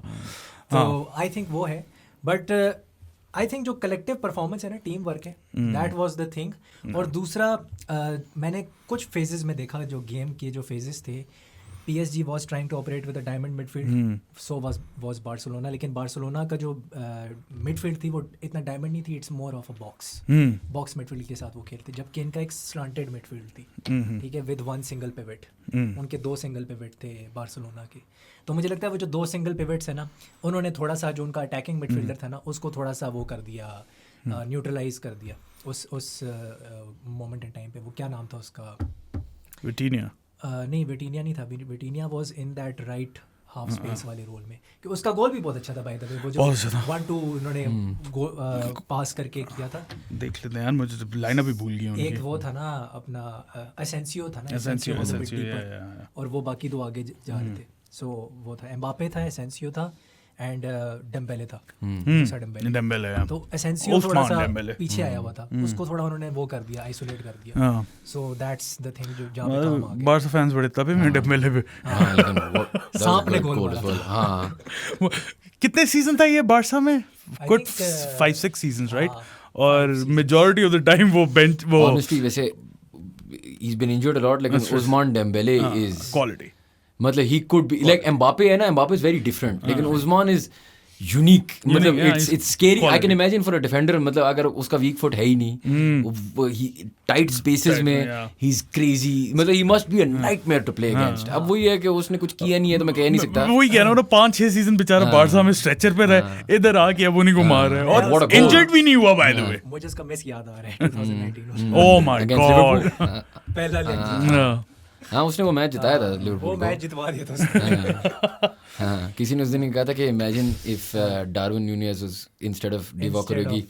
तो आई थिंक वो है. बट आई थिंक जो कलेक्टिव परफॉर्मेंस है ना, टीम वर्क है, दैट वाज द थिंग. और दूसरा मैंने कुछ फेजेस में देखा, जो गेम के जो फेजेस थे, PSG was trying to operate with a diamond midfield, so was Barcelona. लेकिन बार्सिलोना का जो मिडफील्ड थी वो इतना डायमंड नहीं थी, it's more of a box midfield के साथ वो खेलते, जबकि इनका एक स्लांटेड मिडफील्ड थी, ठीक है, विद 1 सिंगल पिवट. उनके 2 सिंगल पिवट थे बार्सिलोना के. तो मुझे लगता है वो जो 2 सिंगल पिवट्स है ना, उन्होंने थोड़ा सा जो उनका अटैकिंग मिडफील्डर था ना, उसको थोड़ा सा वो कर दिया, न्यूट्रलाइज कर दिया उस मोमेंट इन टाइम पे. वो क्या नाम था उसका, विटीनिया नहीं, विटीनिया नहीं था. विटीनिया was in that right half space वाले रोल में, कि उसका गोल भी बहुत अच्छा था बाय द वे. वो जो 1-2 उन्होंने पास करके किया था, देख लेते हैं यार, मुझे तो लाइनअप भी भूल गया. एक वो था ना अपना एसेंसियो था ना, और वो बाकी 2 आगे जा रहे थे. सो वो था, एम्बापे था, एसेंसियो था, एंड डेम्बेले था. डेम्बेले, तो एसेंसियो थोड़ा सा पीछे आया हुआ था, उसको थोड़ा उन्होंने वो कर दिया, आइसोलेट कर दिया. सो दैट्स द थिंग जो जहां पे काम आ गया. बार्सा फैंस बड़े तभी में डेम्बेले पे सांप ने गोल मारा. हां, कितने सीजन था ये बार्सा में? Good 5-6 seasons, right? और मेजॉरिटी ऑफ द टाइम वो बेंच, वो ऑनेस्टली वैसे he's been injured a lot, लेकिन उस्मान डेम्बेले is क्वालिटी. मतलब he could be like Mbappe है ना, Mbappe is very different, लेकिन उस्मान is unique. मतलब it's scary. I can imagine for a defender, मतलब अगर उसका weak foot है ही नहीं, tight spaces में he's crazy, मतलब he must be a nightmare to play against. अब वही है कि उसने कुछ किया नहीं है तो मैं कह नहीं सकता. वही कह रहा हूँ ना, 5-6 सीजन बेचारा बार्सा में स्ट्रेचर पे रहे, इधर आके अब उन्हीं को मार रहे हैं, और इंजर्ड भी नहीं हुआ बाय द वे. मुझे इसका मैच याद आ रहा है 2019. ओह माय गॉड, पहला हाँ, उसने वो मैच जिताया था लिवरपूल को. वो मैच जितवा दिया था उसने. हाँ, किसी ने उस दिन कहा था कि imagine if Darwin Nunez was instead of Divock Origi,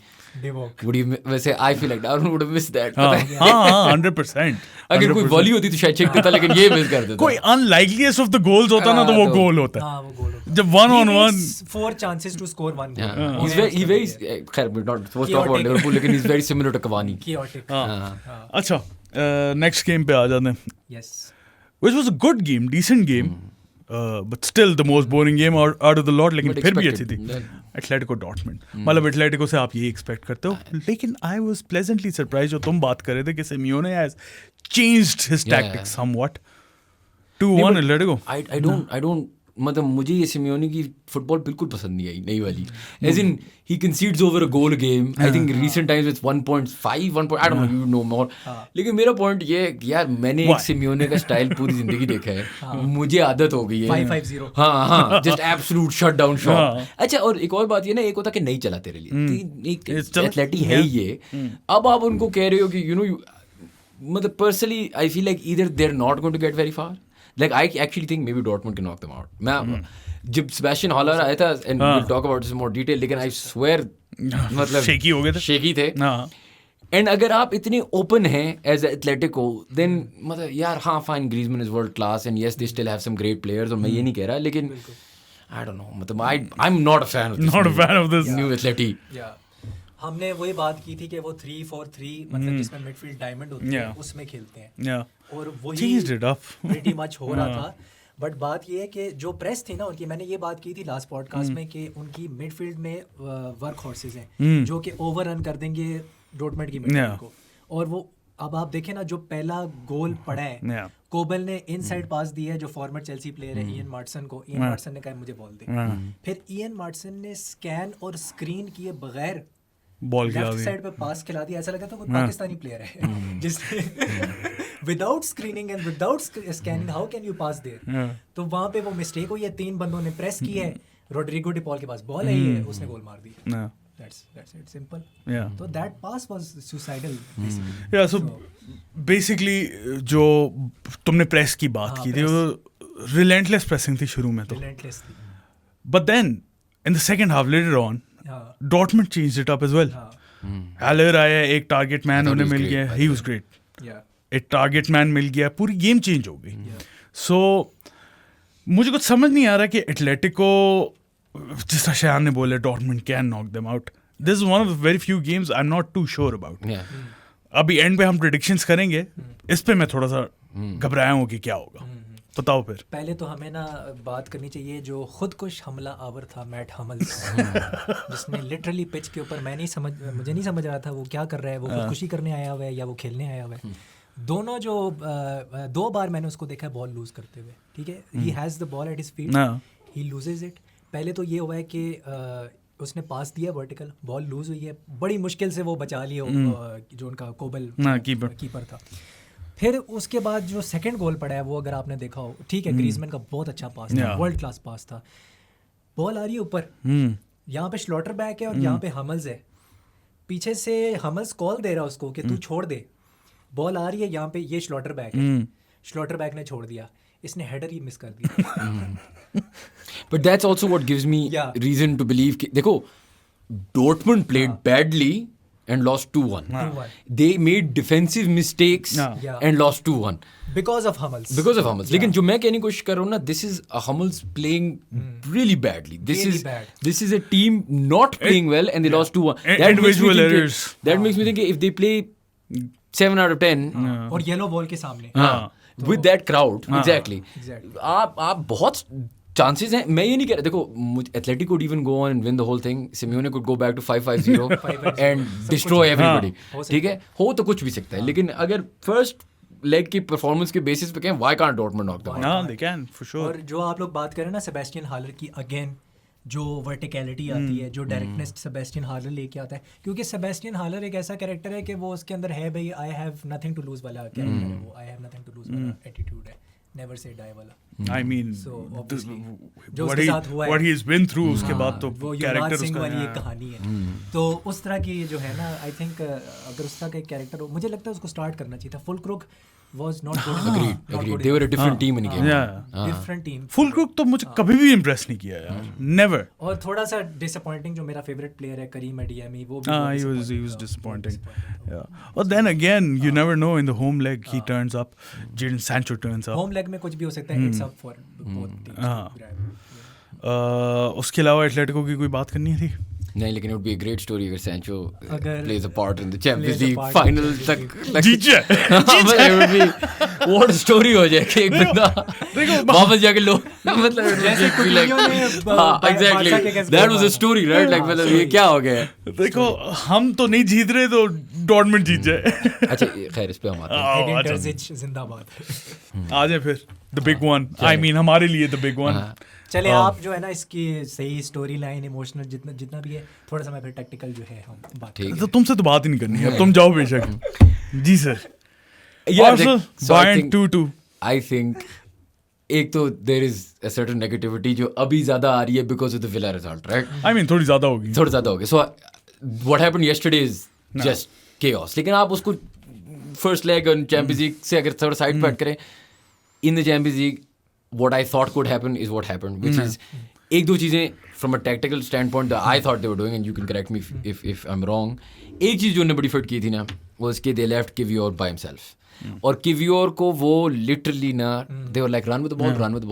would you, वैसे I feel like Darwin would have missed that. हाँ, 100%. अगर कोई वॉली होती तो शायद चेक देता, लेकिन ये मिस कर देता. कोई अनलाइकलीस्ट ऑफ द गोल्स होता ना, तो वो गोल होता. हाँ, वो गोल होता. जब 1-on-1 4 chances to score 1 goal. He's very खैर not supposed to talk about Liverpool, लेकिन he's very similar to Cavani. Chaotic. अच्छा, नेक्स्ट गेम पे आ जाते हैं. Yes. Which was a good game, decent game, but still the most boring game out of the lot. लेकिन फिर भी अच्छी थी. एटलेटिको डॉर्टमुंड, मतलब एटलेटिको से आप ये एक्सपेक्ट करते हो, लेकिन आई वाज प्लेजेंटली सरप्राइज. जो तुम बात कर रहे थे कि Simeone has changed his tactics somewhat. 2-1 Atletico. I don't मतलब मुझे ये सिमियोनी की फुटबॉल बिल्कुल पसंद नहीं आई, नई वाली, as in he concedes over a goal game, I think recent times it's 1.5 1 I don't know, you know more, लेकिन मेरा पॉइंट ये है कि यार मैंने एक सिमियोने का स्टाइल पूरी जिंदगी देखा है, मुझे आदत हो गई है 5-5-0, हाँ just absolute shut down shot. अच्छा, और एक और बात ये ना, एक होता कि नहीं चला तेरे लिए, एक एथलेटिक है ये, अब आप उनको कह रहे हो कि यू नो, मतलब personally I feel like either they are not going to get very far, like I actually think maybe Dortmund can knock them out. मैं जब सेबेस्टियन हॉलर आया था, and we will talk about this more detail, लेकिन I swear मतलब shaky हो गए थे, shaky थे। एंड अगर आप इतने ओपन हैं एज एथलेटिको, देन मतलब यार हाँ fine, Griezmann is world class and yes they still have some great players, और मैं ये नहीं कह रहा, लेकिन आई डोंट नो, मतलब I am not a fan of this new Atleti. हमने वही बात की थी कि वो 3-4-3 मतलब जिसमें मिडफील्ड डायमंड होती है उसमें खेलते हैं, और वही प्रीटी मच हो रहा था। बट बात ये है कि जो प्रेस थी ना उनकी, मैंने ये बात की थी लास्ट पॉडकास्ट में कि उनकी मिडफील्ड में वर्क हॉर्सेस हैं जो कि ओवर रन कर देंगे डॉर्टमुंड की मिडफील्ड को। और वो अब आप देखें ना, जो पहला गोल पड़ा है, कोबल ने इनसाइड पास दिया है जो फॉर्मर चेल्सी प्लेयर है इयन मार्टसन को, इयन मार्टसन ने कहा मुझे बॉल दे, फिर इयन मार्टसन ने स्कैन और स्क्रीन किए बगैर बॉल खिला दी, साइड पे पास खिला दिया, ऐसा लगा था कोई पाकिस्तानी प्लेयर है जिसने without screening and without scanning how can you pass there. तो वहां पे वो मिस्टेक हुई है, 3 बंदों ने प्रेस की है, रोड्रिगो डी पॉल के पास बॉल है, उसने गोल मार दी। That's it, simple. So that pass was suicidal basically. Yeah, so basically जो तुमने प्रेस की बात की थी, वो relentless pressing थी शुरू में तो, relentless थी, but then in the second half later on Dortmund changed it up as well. Haller आया, एक टारगेट मैन उन्हें मिल गया, he was great. एक टारगेट मैन मिल गया, पूरी गेम चेंज हो गई। So मुझे कुछ समझ नहीं आ रहा कि एटलेटिको, जिस तरह शयान ने बोले Dortmund can knock them out, this is one of the very few games I am not too sure about. अभी एंड पे हम प्रेडिक्शंस करेंगे, इस पे मैं थोड़ा सा घबराया हूँ कि क्या होगा, बताओ फिर। पहले तो हमें ना बात करनी चाहिए जो खुदकुश हमला आवर था मैट हमल्स, जिसने लिटरली पिच के ऊपर, मुझे नहीं समझ रहा था वो क्या कर रहा है, वो खुदकुशी करने आया हुआ है या वो खेलने आया हुआ है। दोनों जो 2 बार मैंने उसको देखा बॉल लूज करते हुए, ठीक है, he has the ball at his feet, he loses it. पहले तो ये हुआ है कि उसने पास दिया वर्टिकल, बॉल लूज हुई है, बड़ी मुश्किल से वो बचा लिया जो उनका कोबल कीपर था। फिर उसके बाद जो सेकंड गोल पड़ा है वो अगर आपने देखा हो, ठीक है, ग्रीजमैन का बहुत अच्छा पास था, वर्ल्ड क्लास पास था, बॉल आ रही है ऊपर, यहाँ पे स्लॉटरबैक है और यहाँ पे हमल्स है, पीछे से हमल्स कॉल दे रहा है उसको कि तू छोड़ दे, बॉल आ रही है यहाँ पे, ये स्लॉटरबैक है, स्लॉटरबैक ने छोड़ दिया, इसने हेडर ही मिस कर दिया। But that's also what gives me reason to believe कि देखो Dortmund played badly and lost 2-1. They made defensive mistakes and lost 2-1 because of Hummels. लेकिन जो मैं कहने की कोशिश कर रहा हूँ ना, this is a Hummels playing really badly. This is a team not playing well and they lost 2-1. Individual errors. That makes me think if they play 7 out of 10 और येलो बॉल के सामने, with that crowd, exactly. आप बहुत chances हैं, मैं ये नहीं कह रहा, देखो athletic could even go on and win the whole thing, Simeone could go back to 5-5-0 and destroy everybody, ठीक है, हो तो कुछ भी सकता है, लेकिन अगर फर्स्ट लेग की परफॉर्मेंस के बेसिस पे कहें, why can't Dortmund knock them out? They can for sure. और जो आप लोग बात करें ना सेबेस्टियन हालर की, अगेन जो वर्टिकलिटी आती है, जो डायरेक्टनेस सेबेस्टियन हालर लेके आता है, क्योंकि सेबेस्टियन हालर एक ऐसा कैरेक्टर है कि वो उसके अंदर है भाई I have nothing to lose वाला कैरेक्टर है वो, I have nothing to lose वाला एटीट्यूड है, नेवर से डाई वाला। I mean, so जो उसके साथ हुआ है, what he's been through, उसके बाद तो वो युवराज सिंह वाली एक कहानी है। तो उस तरह की जो है ना, आई थिंक अगर उस तरह का एक कैरेक्टर हो, मुझे लगता है उसको स्टार्ट करना चाहिए था। फुलक्रूक was not good. Agreed. They were a different team in the game. Different team. Fulkrug तो मुझे कभी भी impress नहीं किया यार, never. और थोड़ा सा disappointing जो मेरा favorite player है करीम अडियामी, वो भी he was disappointing. Yeah. But then again, you never know, in the home leg he turns up, Jadon Sancho turns up. Home leg में कुछ भी हो सकता है, it's up for both teams. उसके अलावा एटलेटिको की कोई बात करनी थी? नहीं, लेकिन it would be a great story अगर Sancho plays a part in the Champions League final तक जीत जाए। What a story हो जाए कि एक बंदा वापस जाके लो, मतलब exactly that was a story, right? Like मतलब ये क्या हो गया? देखो हम तो नहीं जीत रहे तो डॉर्टमुंड जीत जाए। अच्छा खैर इस पे हम आते हैं। जिंदाबाद। आ जाए फिर the big one. I mean हमारे लिए the big one. चले आप जो है ना इसकी सही स्टोरी लाइन इमोशनल जितना भी है थोड़ा सा मैं फिर टैक्टिकल जो है हम बात तो तुमसे तो बात ही नहीं करनी है, तुम जाओ बेशक। जी सर। Bayern 2-2। आई थिंक एक तो there is a certain negativity जो अभी ज्यादा आ रही है because of the Villa result, right? I mean थोड़ी ज्यादा होगी, थोड़ी ज्यादा होगी। So what happened yesterday is just chaos। लेकिन आप उसको फर्स्ट लेग और चैंपियंस लीग से अगर थोड़ा साइड पर करें, in the Champions League what I thought could happen is what happened, which is एक दो चीज़ें from a tactical standpoint that I thought they were doing, and you can correct me if I'm wrong। एक चीज़ जो उन्होंने बड़ी fit की थी ना वो इसके they left Kiwior by himself। और Kiwior को वो literally ना they were like run with the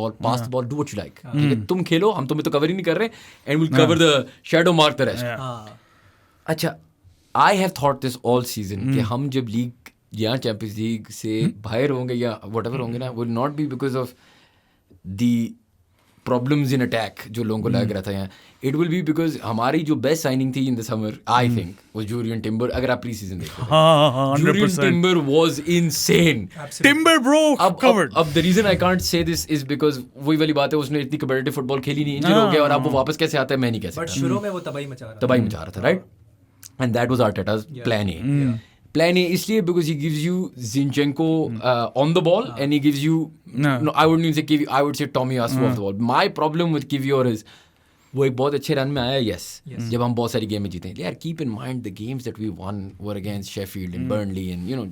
ball, pass the ball, do what you like। ठीक है, तुम खेलो, हम तुम्हें तो कवर ही नहीं कर रहे, and we'll cover the shadow mark the rest। अच्छा, I have thought this all season कि हम जब लीग या चैंपियंस लीग से बाहर होंगे या whatever होंगे ना, will not be because of the problems in attack जो लोगों को लग रहा था यहाँ, it will be because हमारी जो best signing थी in the summer I think was Jurriën Timber। अगर आप pre-season देखते थे, Jurriën Timber was insane। Timber bro covered। अब the reason I can't say this is because वही वाली बात है, उसने इतनी competitive football खेली नहीं, इंजर हो गया, और अब वो वापस कैसे आता है मैं नहीं कह सकता। बट शुरू में वो तबाही मचा रहा था, right? And that was Arteta's plan A। Plan A इसलिए because he gives you Zinchenko on the ball and he gives you no I wouldn't even say Kiwior, I would say Tomiyasu off the ball। My problem with Kiwior is वो एक बहुत अच्छे run में आया, yes, जब हम बहुत सारी गेम में जीते यार। keep in mind the games that we won were against Sheffield and Burnley and you know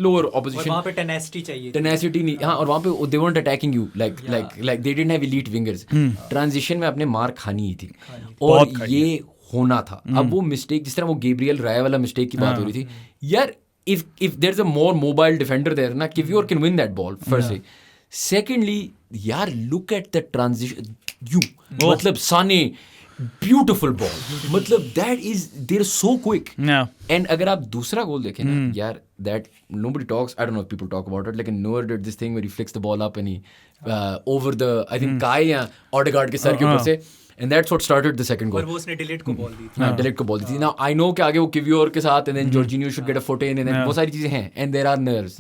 lower opposition। वहाँ पे tenacity चाहिए, tenacity नहीं, हाँ, और वहाँ पे they weren't attacking you like they didn't have elite wingers। transition में अपने मार खानी ही थी, और ये होना था। अब वो मिस्टेक जिस तरह वो गैब्रियल राय वाला मिस्टेक की बात हो रही थी यार, if there is a more mobile defender there ना, Kiwior can win that ball firstly. Secondly यार look at the transition, you मतलब साने ब्यूटिफुल बॉल, मतलब that is there so quick. And अगर आप दूसरा गोल देखें ना यार, that nobody talks, I don't know if people talk about it, लेकिन Neuer did this thing where he flicks the ball up and he over the I think Kai या Odegaard के सर के ऊपर से, and that's what started the second goal। और वो उसने delete को बॉल दी थी। हाँ, डिलीट को बॉल दी थी। Now I know कि आगे वो Kiwior के साथ and then Jorginho should get a foot in and then वो सारी चीज़ें हैं and there are nerves।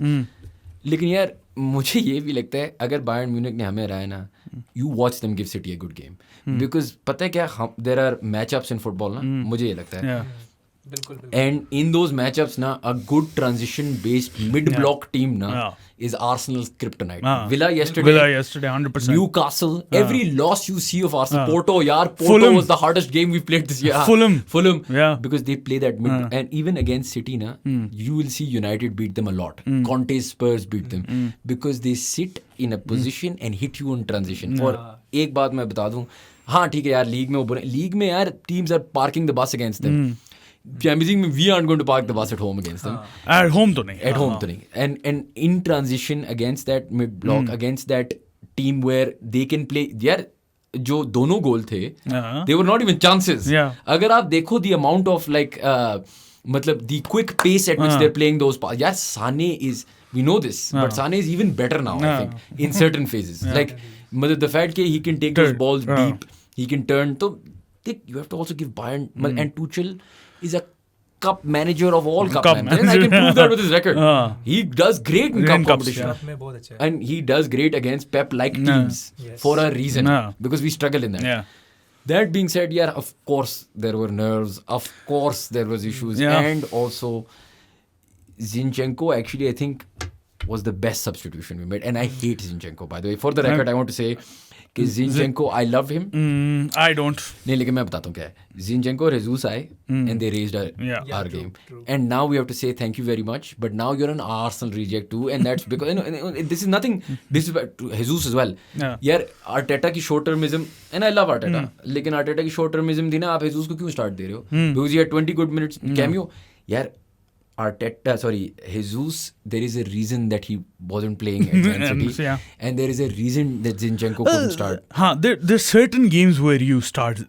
लेकिन यार मुझे ये भी लगता है अगर Bayern Munich ने हमें हराया ना, you watch them give City a good game because पता है क्या, there are matchups in football ना, मुझे ये लगता है। बिल्कुल। And in those matchups ना, a good transition based mid block team ना is Arsenal's kryptonite। Villa yesterday 100%। Newcastle, every loss you see of Arsenal, Porto यार, Porto was the hardest game we played this year। Fulham because they play that mid and even against City ना, you will see United beat them a lot। Conte's Spurs beat them because they sit in a position and hit you on transition। और एक बात मैं बता दूं, हाँ ठीक है यार, लीग में यार teams are parking the bus against them। Champions League में we aren't going to park the bus at home against them। At home तो नहीं। At home तो नहीं। And in transition against that mid block, against that team where they can play, यार जो दोनों गोल थे, they were not even chances। अगर आप देखो the amount of like मतलब the quick pace at which they're playing those passes, यार Sane is, we know this, but Sane is even better now I think in certain phases। Like मतलब the fact that he can take those balls deep, he can turn, तो you have to also give Bayern and Tuchel is a cup manager of all cup managers, and I can prove that with his record। He does great in cup competition and he does great against Pep like teams for a reason because we struggle in that। That being said, yeah, of course there were nerves, of course there was issues, and also Zinchenko actually I think was the best substitution we made, and I hate Zinchenko by the way, for the record I want to say कि Zinchenko, I love him। I don't। नहीं, लेकिन मैं बताता हूँ क्या है। Zinchenko और Jesus आए and they raised our game, and now we have to say thank you very much, but now you're an Arsenal reject too, and that's because you know, this is nothing disrespect to Jesus as well। यार Arteta की short termism, and I love Arteta, लेकिन Arteta की short termism थी ना, आप Jesus को क्यों start दे रहे हो? Because he had 20 good minutes cameo। यार Jesus, there is a reason that he wasn't playing at Man City, and there is a reason that Zinchenko couldn't start। There's certain games where you start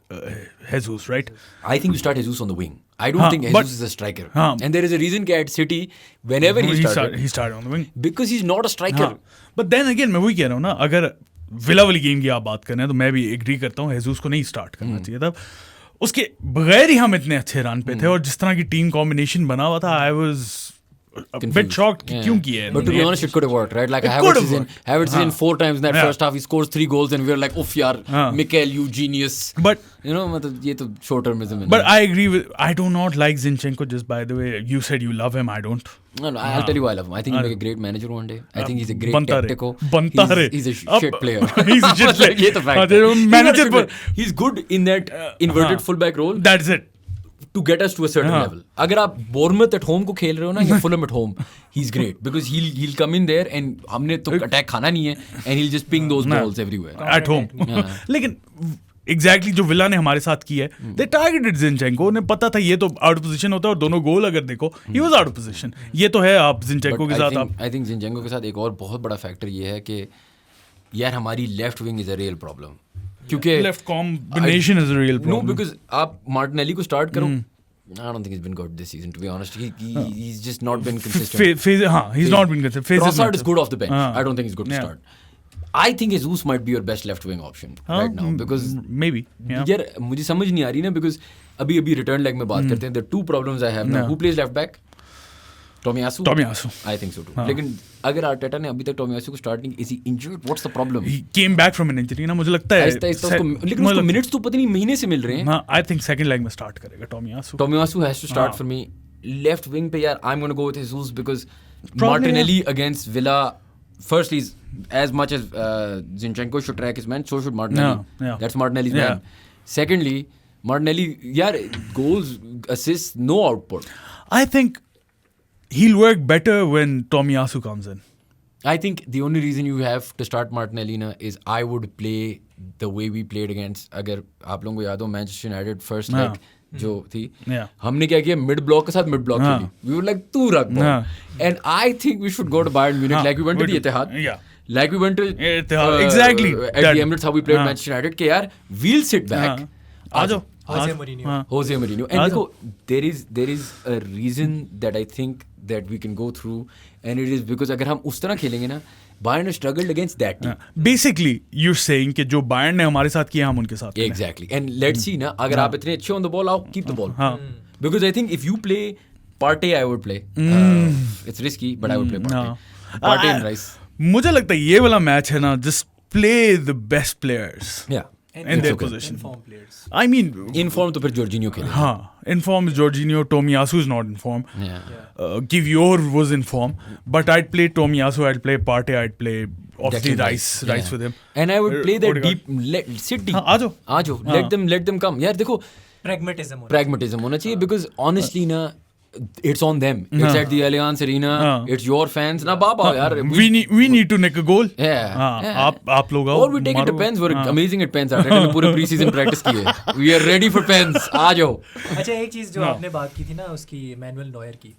Jesus, right? I think you start Jesus on the wing। I don't think Jesus is a striker, and there is a reason that at City, whenever he started on the wing because he's not a striker। But then again, मैं वही कह रहा हूँ ना, अगर villa वाली game की आप बात कर रहे हैं तो मैं भी एग्री करता हूँ, Jesus को नहीं स्टार्ट करना चाहिए था। उसके बगैर ही हम इतने अच्छे रन पे थे और जिस तरह की टीम कॉम्बिनेशन बना हुआ था, bit shocked कि क्यों किया है. But to be honest, it could have worked, right? Like Havertz is in 4 times in that first half. He scores 3 goals, and we're like, "Oof, yaar, Mikel, you genius." But you know, मतलब ये तो short termism है. But I agree with. I do not like Zinchenko. Just by the way, you said you love him. I don't. No, I'll tell you why I love him. I think he'll make a great manager one day. I think he's a great tactico. He's a shit player. He's a shit player. ये तो fact है. Manager, he's good in that inverted fullback role. That's it. To get us to a certain level. अगर आप Bournemouth at home को खेल रहे हो ना या Fulham at home, he's great because he'll come in there and हमने तो attack खाना नहीं है and he'll just ping those balls everywhere at home. लेकिन exactly जो विला ने हमारे साथ किया है, they targeted Zinchenko. उन्हें पता था ये तो out of position होता है और दोनों गोल अगर देखो, he was out of position. ये तो है आप Zinchenko के साथ आप. I think Zinchenko के साथ एक और बहुत बड़ा फैक्टर ये है कि यार हमारी left wing is a real problem. क्योंकि left combination is a real problem. No because आप मार्टिनेली को स्टार्ट करो. I don't think he's been good this season, to be honest. He's just not been consistent. He's not been consistent. Trossard is good off the bench. I don't think he's good to start. I think Jesus might be your best left wing option right now because maybe. यार मुझे समझ नहीं आ रही ना because अभी return leg में बात करते हैं. The 2 problems I have now. Who plays left back? Tomiyasu. I think so too. लेकिन अगर आर्टेटा ने अभी तक टोमियासू को स्टार्ट नहीं, is he injured? What's the problem? He came back from an injury ना, मुझे लगता है. लेकिन उसको मिनट्स तो पता नहीं महीने से मिल रहे हैं. I think second leg में start करेगा टोमियासू. Tomiyasu has to start for me. Left wing पे यार I'm going to go with Jesus because Martinelli against Villa. Firstly, as much as Zinchenko should track his man, so should Martinelli. That's Martinelli's man. Secondly, Martinelli यार goals, assists, no output. I think he'll work better when Tomiyasu comes in. I think the only reason you have to start Martinelli na is I would play the way we played against, अगर आप लोगों को याद हो Manchester United first leg जो थी, हमने क्या किया, मिड ब्लॉक के साथ मिड ब्लॉक खेली. We were like तू रख ball. And I think we should go to Bayern Munich like we went to the Etihad. Like we went to exactly at the Emirates how we played Manchester United के यार we'll sit back. आ जाओ. Jose Mourinho. And देखो there is a reason that I think that we can go through and it is because अगर हम उस तरह खेलेंगे ना, Bayern has struggled against that team. Basically you're saying कि जो Bayern ने हमारे साथ किया हम उनके साथ करें. Exactly. And let's see ना, अगर आप इतने अच्छे on the ball, आओ keep the ball. Because I think if you play Partey, I would play. It's risky, but I would play Partey. Partey and Rice. मुझे लगता है ये वाला मैच है ना, just play the best players. Yeah. In their position. Inform players. I mean, inform तो फिर Jorginho खेले. हाँ, inform is Jorginho. Tomiyasu is not informed. Kivior was informed, but I'd play Tomiyasu. I'd play Partey. I'd play obviously Rice with him. And I would play that deep. Sit deep. आ जाओ. Let them come. यार देखो. Pragmatism होना चाहिए because honestly ना, it's on them. It's at the Allianz Arena. It's your fans. ना बाप आओ यार. We need to nick a goal. Yeah. आप लोग आओ. Or we take it to pens. We're amazing at pens. हमने पूरे pre-season practice की है. We are ready for pens. आ जाओ. अच्छा एक चीज़ जो आपने बात की थी ना उसकी मैनुअल नॉयर की.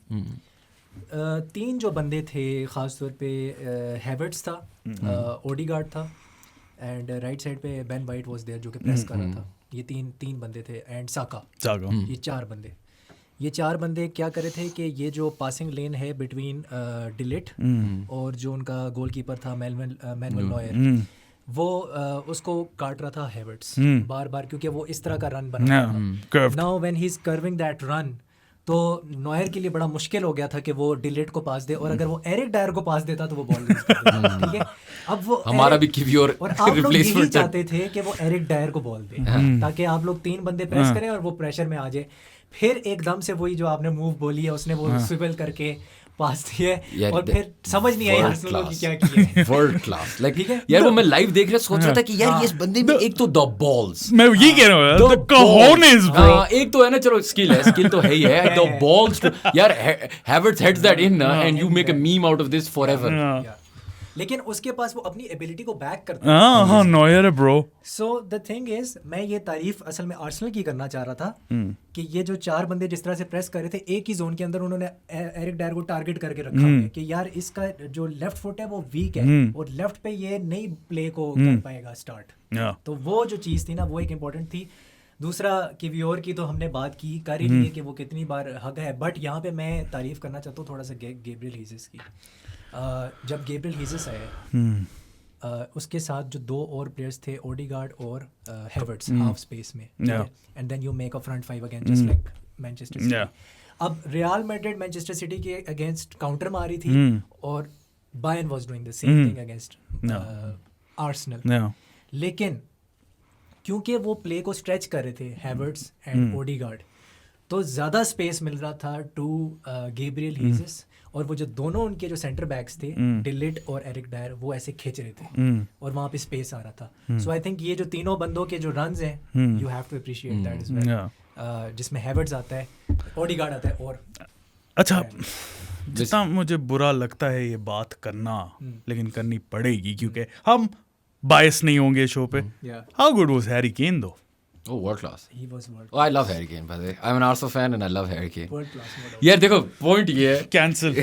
3 जो बंदे थे खास तौर पे हैवर्ट्स था, ओडीगार्ड था एंड राइट साइड पे बेन वाइट वाज देयर जो कि प्रेस कर रहा था. ये तीन बंदे थे एंड साका. ये 4 बंदे क्या कर रहे थे कि ये जो पासिंग लेन है बिटवीन डिलिट और जो उनका गोलकीपर था मैनुअल नॉयर, वो उसको काट रहा था हैवर्ट्स बार क्योंकि वो इस तरह का रन बना रहा था. Now when he is curving that run, तो नॉयर के लिए बड़ा मुश्किल हो गया था कि वो डिलिट को पास दे, और अगर वो एरिक डायर को पास देता तो वो बॉल मिस कर देता. ठीक है, अब वो हमारा भी किवियोर और आप लोग यही चाहते थे कि वो एरिक डायर को बॉल दे ताकि आप लोग 3 बंदे प्रेस करें और वो प्रेशर में आ जाए. फिर एकदम से वही जो आपने मूव बोली है उसने वो स्विvel करके पास दिए और फिर समझ नहीं आई आर्सेनल की क्या की है. वर्ल्ड क्लास लाइक यार वो मैं लाइव देख रहा सोच रहा था कि यार ये इस बंदे में एक तो द बॉल्स, मैं ये कह रहा हूं द cojones ब्रो. एक तो है ना, चलो स्किल तो है ही है, द बॉल्स यार Havertz heads that in and you make a meme out of this forever. लेकिन उसके पास वो अपनी एबिलिटी को बैक करता है. हाँ नॉयर है bro. So the thing is, मैं ये तारीफ असल में आर्सेनल की करना चाह रहा था कि ये जो 4 बंदे जिस तरह से प्रेस कर रहे थे एक ही जोन के अंदर, उन्होंने एरिक डायर को टारगेट करके रखा है कि यार इसका जो लेफ्ट फुट है वो वीक है और लेफ्ट पे ये नई प्ले को कर पाएगा स्टार्ट. तो वो जो चीज़ थी ना वो एक इम्पोर्टेंट थी. दूसरा किवियोर की तो हमने बात की कर ही ली है कि वो कितनी बार हक है, बट यहाँ पे मैं तारीफ करना चाहता हूँ थोड़ा सा गैब्रियल हीजेस की. जब गैब्रियल हीजेस आए उसके साथ जो 2 और प्लेयर्स थे ओडीगार्ड और हैवर्ट्स हाफ स्पेस में, and then you make a front 5 again just like Manchester City. अब रियल मैड्रिड मैनचेस्टर सिटी के अगेंस्ट काउंटर मारी थी और Bayern was doing the same thing against Arsenal, लेकिन क्योंकि वो प्ले को स्ट्रेच कर रहे थे हैवर्ट्स एंड ओडेगार्ड, तो ज़्यादा स्पेस मिल रहा था टू गैब्रियल हीजेस, और वो जो दोनों उनके जो सेंटर बैक्स थे डिलिट और एरिक डायर, वो ऐसे खींच रहे थे और वहाँ पे स्पेस आ रहा था. सो आई थिंक ये जो तीनों बंदों के जो रन्स हैं, you have to appreciate that is well, जिसमें हैवर्ट्स आता है, ओडेगार्ड आता है. और अच्छा, जितना मुझे बुरा लगता है ये बात करना, लेकिन करनी पड़ेगी क्योंकि हम बायस नहीं होंगे शो पे. How good was Harry Kane दो? Oh, world class. he was world Oh, I love Harry Kane, by the way. I'm an Arsenal fan and I love Harry Kane. world class. यार देखो point ये है, cancel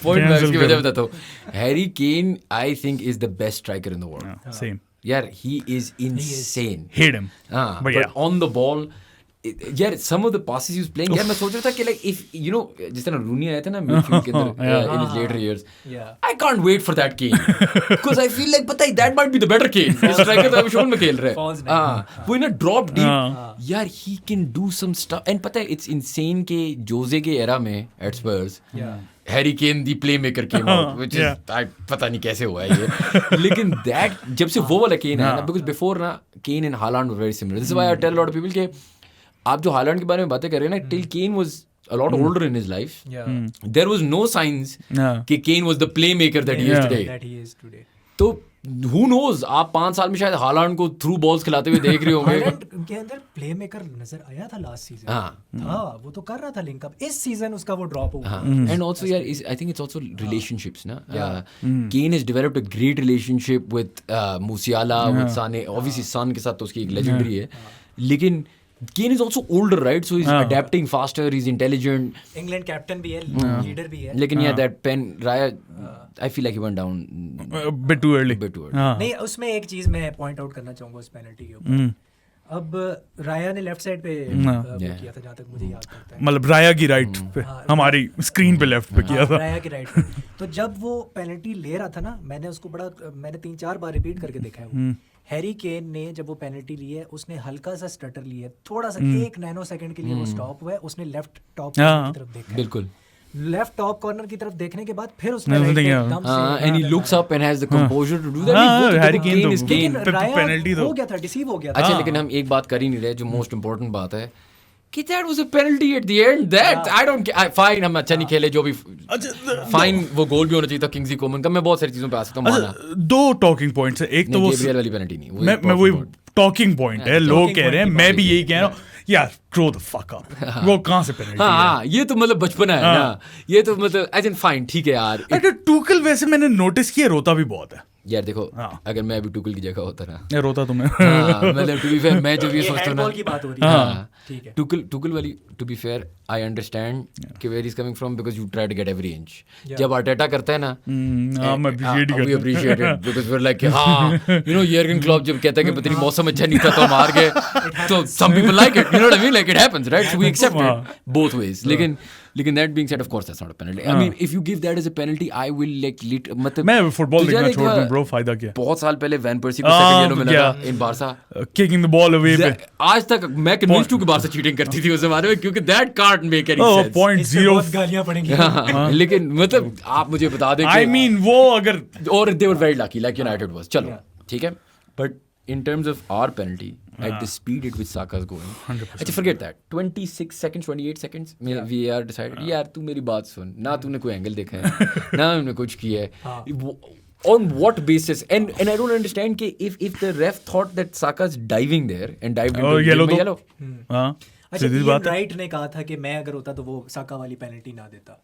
point मैं इसकी वजह बताता हूँ. Harry Kane I think is the best striker in the world. Same यार he is insane. Hate him, but on the ball, यार some of the passes he was playing, यार मैं सोच रहा था कि like if you know जिस तरह रूनी आया था ना midfield के अंदर in his later years, I can't wait for that Kane because I feel like पता है that might be the better Kane. इस स्ट्राइकर तो अभी शोन में खेल रहा है. वो ना drop deep, यार he can do some stuff. and पता है it's insane के जोजे के era में at Spurs, Harry Kane the play maker came out, which is पता नहीं कैसे हुआ है ये. लेकिन that जब से वो वाला Kane है ना, because before ना Kane and Haaland were very similar. This is why I tell a lot of people के आप जो हालैंड के बारे में बातें कर रहे हैं ना, till Kane was a lot older in his life, there was no signs कि Kane was the playmaker that he is today. तो who knows, आप 5 साल में शायद हालैंड को थ्रू बॉल्स खिलाते हुए देख रहे होंगे. हालैंड के अंदर प्लेमेकर नजर आया था लास्ट सीजन. हाँ, वो तो कर रहा था लिंक अप. इस सीजन उसका वो ड्रॉप हुआ. And also यार I think it's also relationships ना. Kane has developed a great relationship with Musiala, with Sane. Obviously Son के साथ तो उसकी एक legendary है, लेकिन Kane is also older, right? So he's adapting faster, he's intelligent. England captain भी है, leader भी है. लेकिन that pen, Raya, I feel like he went down a bit too early. नहीं, उसमें एक चीज मैं पॉइंट आउट करना चाहूंगा उस पेनल्टी के ऊपर. अब राया ने लेफ्ट साइड पे किया था, जहाँ तक मुझे याद करता है. मतलब राया की राइट पे, हमारी स्क्रीन पे लेफ्ट पे किया था. राया की राइट पे. तो जब वो पेनल्टी ले रहा था ना, मैंने 3-4 बार रिपीट करके देखा है वो. हैरी केन ने जब वो पेनल्टी ली है, उसने हल्का सा स्टटर लिया है, थोड़ा सा 1 नैनो सेकंड के लिए वो स्टॉप हुआ है. उसने लेफ्ट टॉप की तरफ देखा है, बिल्कुल लेफ्ट टॉप कॉर्नर की तरफ देखने के बाद फिर उसने राइट एकदम से and he looks up and has the composure to do that. Harry Kane is penalty हो गया था, डिसीव हो गया था. अच्छा, लेकिन हम एक बात कर ही नहीं रहे जो मोस्ट इंपॉर्टेंट बात है कि that was a penalty at the end. That I don't fine, हम अच्छा नहीं खेले जो भी, फाइन वो गोल भी होना चाहिए था किंग्सली कोमन का. मैं बहुत सारी चीजों पे आ सकता हूँ माना. 2 टॉकिंग पॉइंट्स है. एक तो वो गैब्रियल वाली पेनल्टी नहीं, मैं वही टॉकिंग पॉइंट है, लोग कह रहे हैं, मैं भी यही कह रहा हूँ यार, थ्रो द फक अप. वो कहाँ से पेनल्टी है? हाँ, ये तो मतलब बचपना है ना. ये तो मतलब आई थिंक फाइन, ठीक है यार. अरे टूकल वैसे मैंने नोटिस किया रोता भी बहुत है यार. देखो अगर मैं अभी टुकल की जगह होता ना, रोता तुम्हें. मतलब टू बी फेयर, मैं जब ये सोचता हूँ ना की बात हो रही है, ठीक है, टुकल वाली, to be fair I understand कि where is coming from, because you try to get every inch. जब अर्टेटा करता है ना, we appreciate it because we are like हां, यू नो, यर्गन क्लॉप जब कहता है कि पता नहीं मौसम अच्छा नहीं था तो हम हार गए, तो some people like it, you know what I mean, like it happens, right? So we accept it both ways. लेकिन that being said, of course that's not a penalty. I mean, if you give that as a penalty, I will like मतलब मैं football देखना छोड़ दूं bro, फायदा क्या? बहुत साल पहले वैन पर्सी को सेकंड येलो मिला था in Barca, kicking the ball away पे. आज तक मैं कन्विंस्ड हूं कि बारसा चीटिंग करती थी उस जमाने में, क्योंकि that can't make any sense. .0 बहुत गालियां पड़ेंगी. लेकिन मतलब आप मुझे बता दें, I mean वो अगर, और they were very lucky like United was. चलो ठीक है, but in terms of our penalty, at the speed at which Saka is going, 100%. अच्छा, forget that. 26 seconds, 28 seconds, VAR decided. यार तू मेरी बात सुन ना, तूने कोई एंगल देखा है ना, हमने कुछ किया है. On what basis? And I don't understand कि if the ref thought that Saka's diving there and dived into yellow. हाँ, सीधी बात. राइट ने कहा था कि मैं अगर होता तो वो साका वाली पेनल्टी ना देता.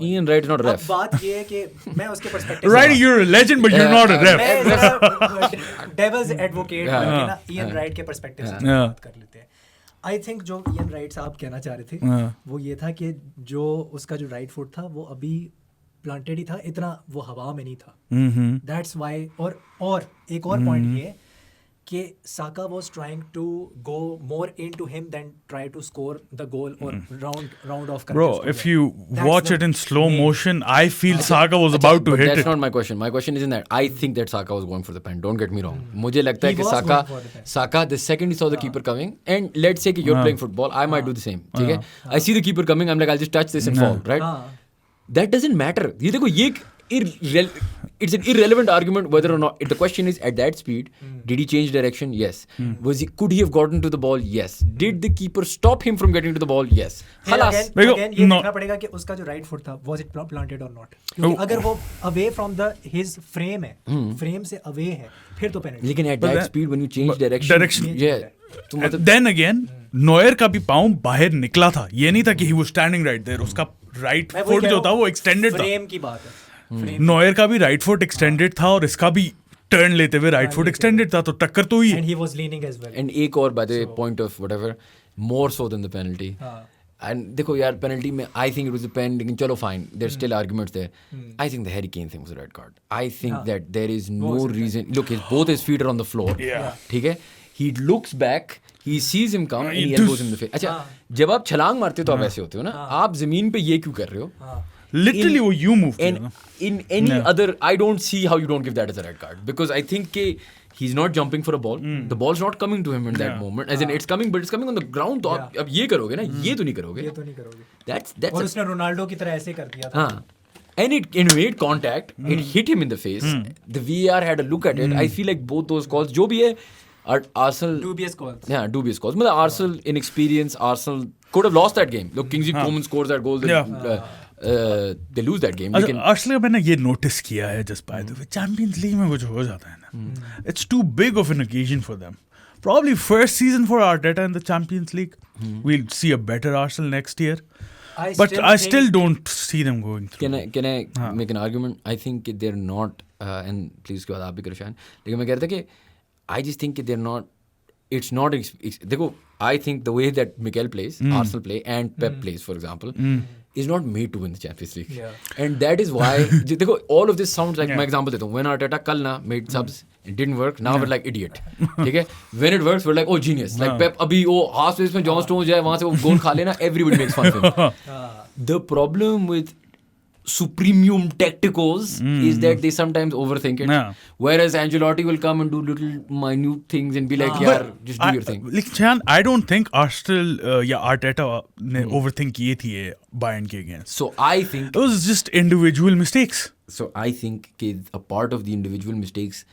Ian Wright is not a ref. बात ये है कि मैं उसके perspective Right, you're a legend but you're not a ref. Devil's advocate ना, Ian Wright के पर्सपेक्टिव से बात कर लेते हैं. आई थिंक जो Ian Wright साहब कहना चाह रहे थे वो ये था कि जो उसका जो राइट फुट था वो अभी प्लांटेड ही था, इतना वो हवा में नहीं था. That's why. और एक और पॉइंट ये कि Saka was trying to go more into him than try to score the goal or round off. Bro, if you watch it in slow motion, I feel Saka was about to hit that's it. That's not my question. My question isn't that. I think that Saka was going for the pen. Don't get me wrong. मुझे लगता है कि Saka, the second he saw the keeper coming, and let's say कि you're playing football, I might do the same. ठीक है? I see the keeper coming, I'm like, I'll just touch this and fall, right? That doesn't matter. ये देखो ये it's an irrelevant argument whether or not. The question is, at that speed, did he change direction? Yes. Could he have gotten to the ball? Yes. Did the keeper stop him from getting to the ball? Yes. Again, ये देखना पड़ेगा कि उसका जो right foot था, was it planted or not? क्योंकि अगर वो away from his frame है, frame से away है, फिर तो penalty. लेकिन at that speed when you change direction, yeah. Then again, Neuer का भी पाँव बाहर निकला था. ये नहीं था कि he was standing right there. उसका right foot जो था वो extended था. Frame की बात है. नॉयर का भी राइट फुट एक्सटेंडेड था और इसका भी टर्न लेते हुए राइट फुट एक्सटेंडेड था, तो टक्कर तो हुई. And he was leaning as well. And एक और by the point of whatever, more so than the penalty. And देखो यार penalty में I think it was a pen, लेकिन चलो fine, there's still arguments there. I think the Harry Kane thing was a red card. I think that there is no reason. Look, both his feet are on the floor. ठीक है? He looks back, he sees him come and he elbows him in the face. अच्छा, जब आप छलांग मारते हो तो आप ऐसे होते हो ना, आप जमीन पे ये क्यों कर रहे हो? Literally वो you move. And in any other, I don't see how you don't give that as a red card, because I think he's not jumping for a ball. The ball's not coming to him in that moment. As in it's coming, but it's coming on the ground. तो आप अब ये करोगे ना, ये तो नहीं करोगे. That's और उसने रोनाल्डो की तरह ऐसे कर दिया था. And it made contact. It hit him in the face. The VAR had a look at it. I feel like both those calls, जो भी है, Arsenal. Dubious calls. Yeah, dubious calls. मतलब Arsenal inexperience. Arsenal could have lost that game. Look, Kingsley Coman scores that goal. They lose that game. Actually मैंने ये notice किया है, just by the way, Champions League में कुछ हो जाता है ना, it's too big of an occasion for them. Probably first season for Arteta in the Champions League. We'll see a better Arsenal next year. But I still don't see them going through. Can I make an argument? I think they're not, and please उसके बाद आप भी करो शायद, लेकिन मैं कह रहा था कि I just think they're not. It's not. देखो, I think the way that Mikel plays, Arsenal play, and Pep plays, for example, is not made to win the Champions League. And that is why. देखो, all of this sounds like my example देता हूँ. When Arteta कल ना made subs, it didn't work. Now we're like idiot. ठीक है? When it works, we're like, oh, genius. Like Pep अभी वो half space में John Stones जाए वहाँ से वो गोल खा लेना, everybody makes fun of him. The problem with supremium tacticos is that they sometimes overthink it. Whereas Ancelotti will come and do little minute things and be like, yaar, just do your thing. Like, I don't think Arsenal या Arteta ने overthink किए थी ये Bayern के against. So I think it was just individual mistakes. So I think a part of the individual mistakes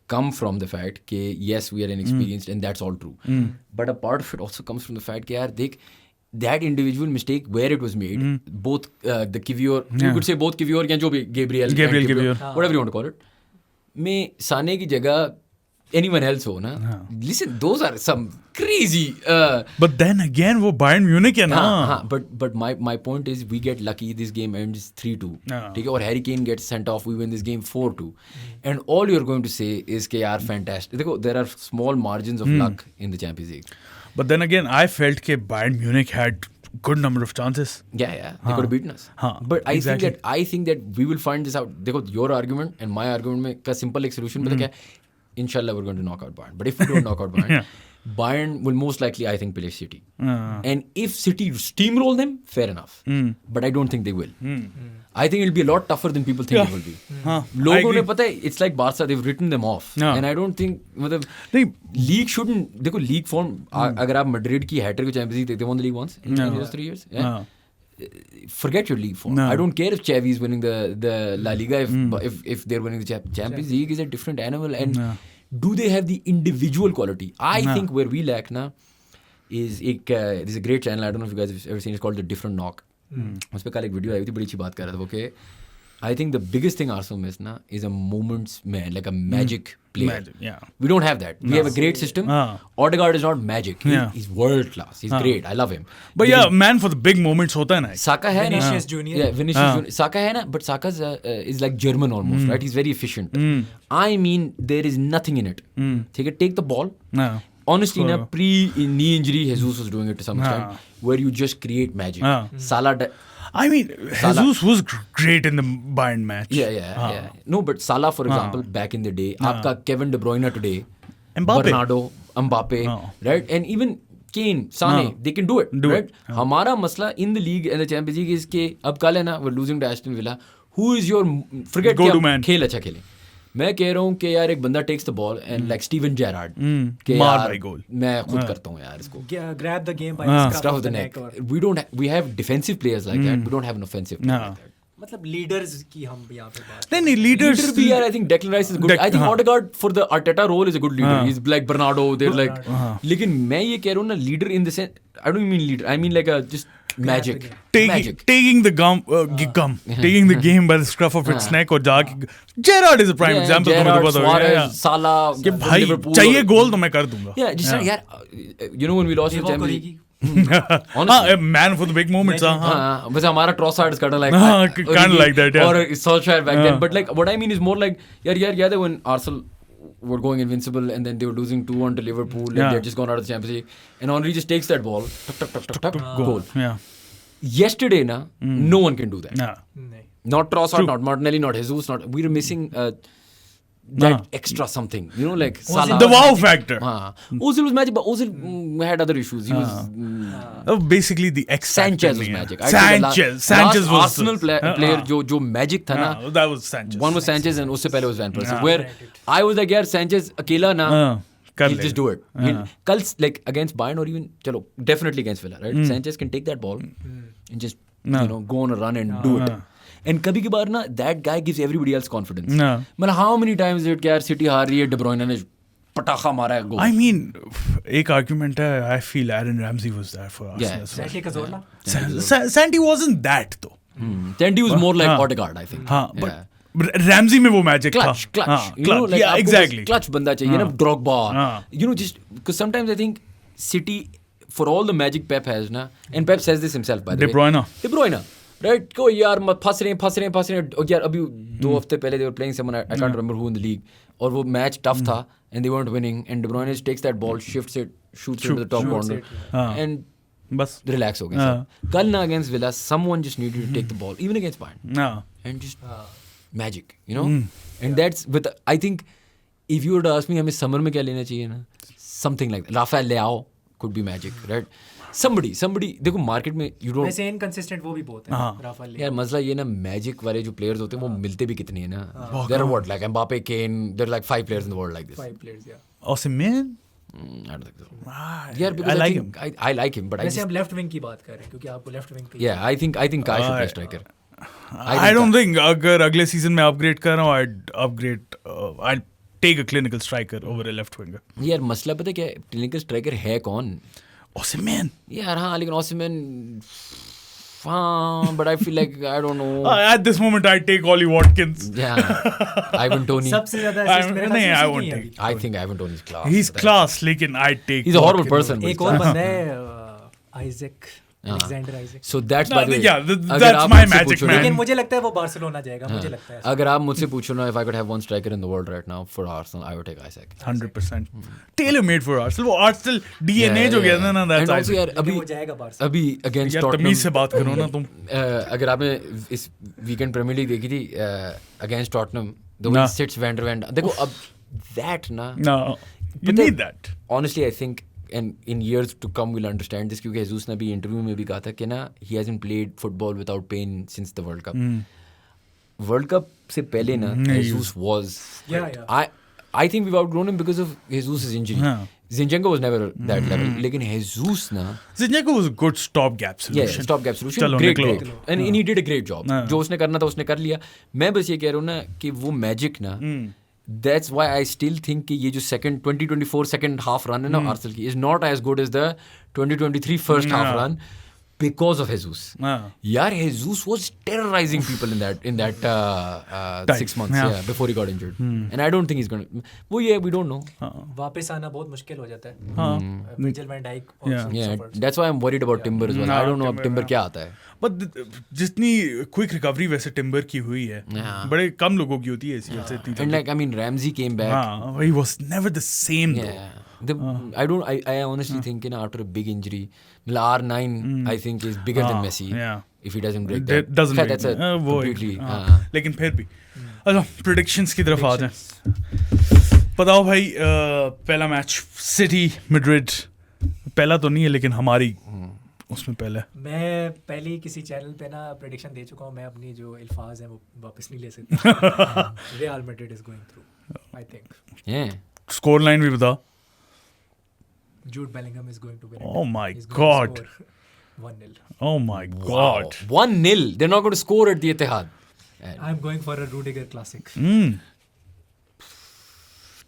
come from the fact that yes, we are inexperienced and that's all true. But a part of it also comes from the fact that yaar, देख, that individual mistake where it was made, both the Kivior, you could say both Kivior या जो भी Gabriel Kivior, whatever you want to call it, में साने की जगह anyone else हो ना, listen, those are some crazy. But then again, वो Bayern Munich है ना. But my point is, we get lucky. This game ends 3-2. ठीक है, और Harry Kane gets sent off. We win this game 4-2. And all you're going to say is कि यार fantastic. देखो, there are small margins of luck in the Champions League. But then again, I felt that Bayern Munich had good number of chances. Yeah, they could have beaten us. But I think that we will find this out. देखो, your argument and my argument में का simple एक solution पता क्या? Inshallah, we're going to knock out Bayern. But if we don't knock out Bayern, Bayern will most likely, I think, play City. And if City steamroll them, fair enough. But I don't think they will. I think it'll be a lot tougher than people think it will be. लोगों ने पता है, it's like Barca, they've written them off. And I don't think, मतलब, league shouldn't, देखो, league form, अगर आप Madrid की hat-trick को Champions League, they won the league once in the last 3 years. Forget your league form. I don't care if Xavi is winning the La Liga, if they're winning the Champions League is a different animal. And do they have the individual quality? I think where we lack now is there's a great channel, I don't know if you guys have ever seen, it's called The Different Knock. उस पे कल एक video आई थी, बड़ी अच्छी बात कर रहा था वो कि I think the biggest thing Arsenal miss now is a moments man, like a magic player. We don't have that. We have a great system. Odegaard is not magic. He's world class. He's great. I love him. But man for the big moments होता है ना. Saka है ना. Vinicius Junior. Yeah, Vinicius Junior. Saka है ना, but Saka's is like German almost, right? He's very efficient. I mean, there is nothing in it. Take the ball. Honestly, in a pre-knee injury, Jesus was doing it to some extent, where you just create magic. Salah. I mean, Jesus was great in the Bayern match. Yeah. No, but Salah, for example, back in the day, आपका Kevin De Bruyne today, Bernardo, Mbappe, right? And even Kane, Sane, they can do it, right? हमारा मसला in the league and the Champions League is कि अब कल है ना, we're losing to Aston Villa. Who is your forget Go-to कि man. खेल अच्छा खेले. मैं कह रहा हूँ कि यार एक बंदा takes the ball and like Steven Gerrard कि मार यार भाई goal. मैं खुद करता हूँ यार इसको. grab the game by the scruff of the neck. We have defensive players like that. We don't have an offensive player like that. मतलब लीडर्स की हम यहाँ पे बात नहीं leaders Leader भी यार, I think Declan Rice is good. I think Odegaard for the Arteta role is a good leader. He's like Bernardo. They're like. लेकिन मैं ये कह रहा हूँ ना, leader in the sense, I don't mean leader. I mean like a just magic. taking the taking the game by the scruff of its neck और जाके Gerrard is a prime example. Gerrard, Suarez, Salah, कि भाई चाहिए गोल तो मैं कर दूंगा. Yeah, just यार, you know when we lost the Champions League. Honestly, man for the big moments. बस हमारा Trossard kind of like kind of like that, yeah. Or Solskjaer back then. But like what I mean is more like यार when Arsenal were going invincible and then they were losing 2-1 to Liverpool and they had just gone out of the Champions League and Henry just takes that ball, tuck, goal. Yeah. Yesterday no one can do that. नहीं. Not Trossard, not Martinelli, not Jesus, not we were missing that extra something, you know, like Salah. The wow factor. Ozil was magic, but Ozil had other issues. He was basically the X Sanchez was magic. Sanchez was Arsenal player जो magic था ना. That was Sanchez. One was Sanchez and उससे पहले was Van Persie. Where I was like यार Sanchez अकेला ना. He'll just do it. Kal like against Bayern or even चलो definitely against Villa, right? Sanchez can take that ball and just you know go on a run and do it. And कभी कभार ना that guy gives everybody else confidence. मतलब how many times did यार City हार रही है, De Bruyne ने पटाखा मारा है goal. I mean एक argument है, I feel Aaron Ramsey was there for us. Yeah. Santi Cazorla? Santi wasn't that though. Santi was more like Odegaard, I think. But Ramsey में वो magic था. Clutch. You know, like yeah, exactly. Clutch बंदा चाहिए ना, Drogba. You know, just because sometimes I think City, for all the magic Pep has ना, and Pep says this himself by the way. De Bruyne. Right? को यार फंस रहे हैं और यार अभी 2 हफ्ते पहले they were playing someone, I can't remember who in the league, और वो match tough था and they weren't winning and De Bruyne takes that ball, shifts it, shoots it into the top corner and बस relax हो गया. कल ना against Villa, someone just needed to take the ball, even against Bayern, and just magic, you know. And that's with, I think if you were to ask me हमें summer में क्या लेना चाहिए ना, something like that. Rafael Leao could be magic, right? Somebody देखो market में you don't. वैसे inconsistent वो भी बहुत है. राफेल यार मसला ये ना, मैजिक वाले जो प्लेयर्स होते हैं वो मिलते भी कितने हैं ना. There are what, like Mbappe, Kane, there are like 5 players in the world like this. 5 players, yeah. Osimhen? I don't think so. Yeah, because I like him. I like him, but वैसे हम left wing की बात कर रहे हैं क्योंकि आपको left wing पे. Yeah, I think Kai should play striker. I don't think अगर अगले सीजन में अपग्रेड कर रहा हूँ, I'd take a clinical striker over a left winger. यार मसला पता क्या है, क्लिनिकल स्ट्राइकर है कौन? Osimhen. यार हाँ, लेकिन Osimhen हाँ, but I feel like I don't know. At this moment I take Ollie Watkins. Yeah, Ivan Toney. सबसे ज़्यादा assist मेरे ख्याल से I उसी won't की है. take. I think Ivan Toney is class. He's class, लेकिन I take. He's a horrible person. एक और बंदा है Isaac. Alexander Isaac. So that's by the way. Yeah, that's my magic man. लेकिन मुझे लगता है वो बार्सिलोना जाएगा, मुझे लगता है. अगर आप मुझसे पूछो ना, if I could have one striker in the world right now for Arsenal, I would take Isaac. 100%. Tailor made for Arsenal. वो Arsenal DNA जो गया ना, that's and also यार वो जाएगा बार्सिलोना. अभी against यार Tottenham. तमीज से बात करो ना तुम. अगर आपने इस वीकेंड प्रीमियर लीग देखी थी against Tottenham, the way he sits Van der Ven. देखो अब that ना. No, you need that. Honestly, I think. And in years to come we'll understand this क्योंकि Jesus ने भी इंटरव्यू में भी कहा था कि ना he hasn't played football without pain since the World Cup. World Cup से पहले ना Jesus was. I think we've outgrown him because of Jesus' injury. Zinchenko was never that level. लेकिन Jesus ना. Zinchenko was a good stopgap solution. Yeah, stopgap solution. Great. And he did a great job. जो उसने करना था उसने कर लिया. मैं बस ये कह रहा हूँ ना कि वो magic ना. That's why I still think कि ये जो 2024 second half run है ना Arsenal की is not as good as the 2023 first half run because of Jesus. यार Jesus was terrorizing people in that 6 months before he got injured. And I don't think he's gonna. वो ये we don't know. वापस आना बहुत मुश्किल हो जाता है. Virgil van Dijk also suffered. That's why I'm worried about Timber as well. I don't know अब Timber क्या आता है. But जितनी क्विक रिकवरी वैसे टिम्बर की हुई है, बड़े कम लोगों की होती है ऐसी वैसे इतनी. And like I mean Ramsey came back. He was never the same though. I honestly think after a big injury, R9 I think is bigger than Messi. If he doesn't break that. Doesn't break that's a completely. लेकिन फिर भी. अच्छा, predictions की तरफ आ जाएं. बताओ भाई, पहला मैच सिटी मैड्रिड, पहला तो नहीं है लेकिन हमारी उसमें पहले मैं पहले ही किसी चैनल पे ना प्रेडिक्शन दे चुका हूँ, मैं अपनी जो अल्फाज हैं वो वापस नहीं ले सकता। Real Madrid is going through I think. Score line भी बता। Jude Bellingham is going to win. Oh my God. 1-0. Oh my God. 1-0. They're not going to score at the Etihad. I'm going for a Rudiger classic.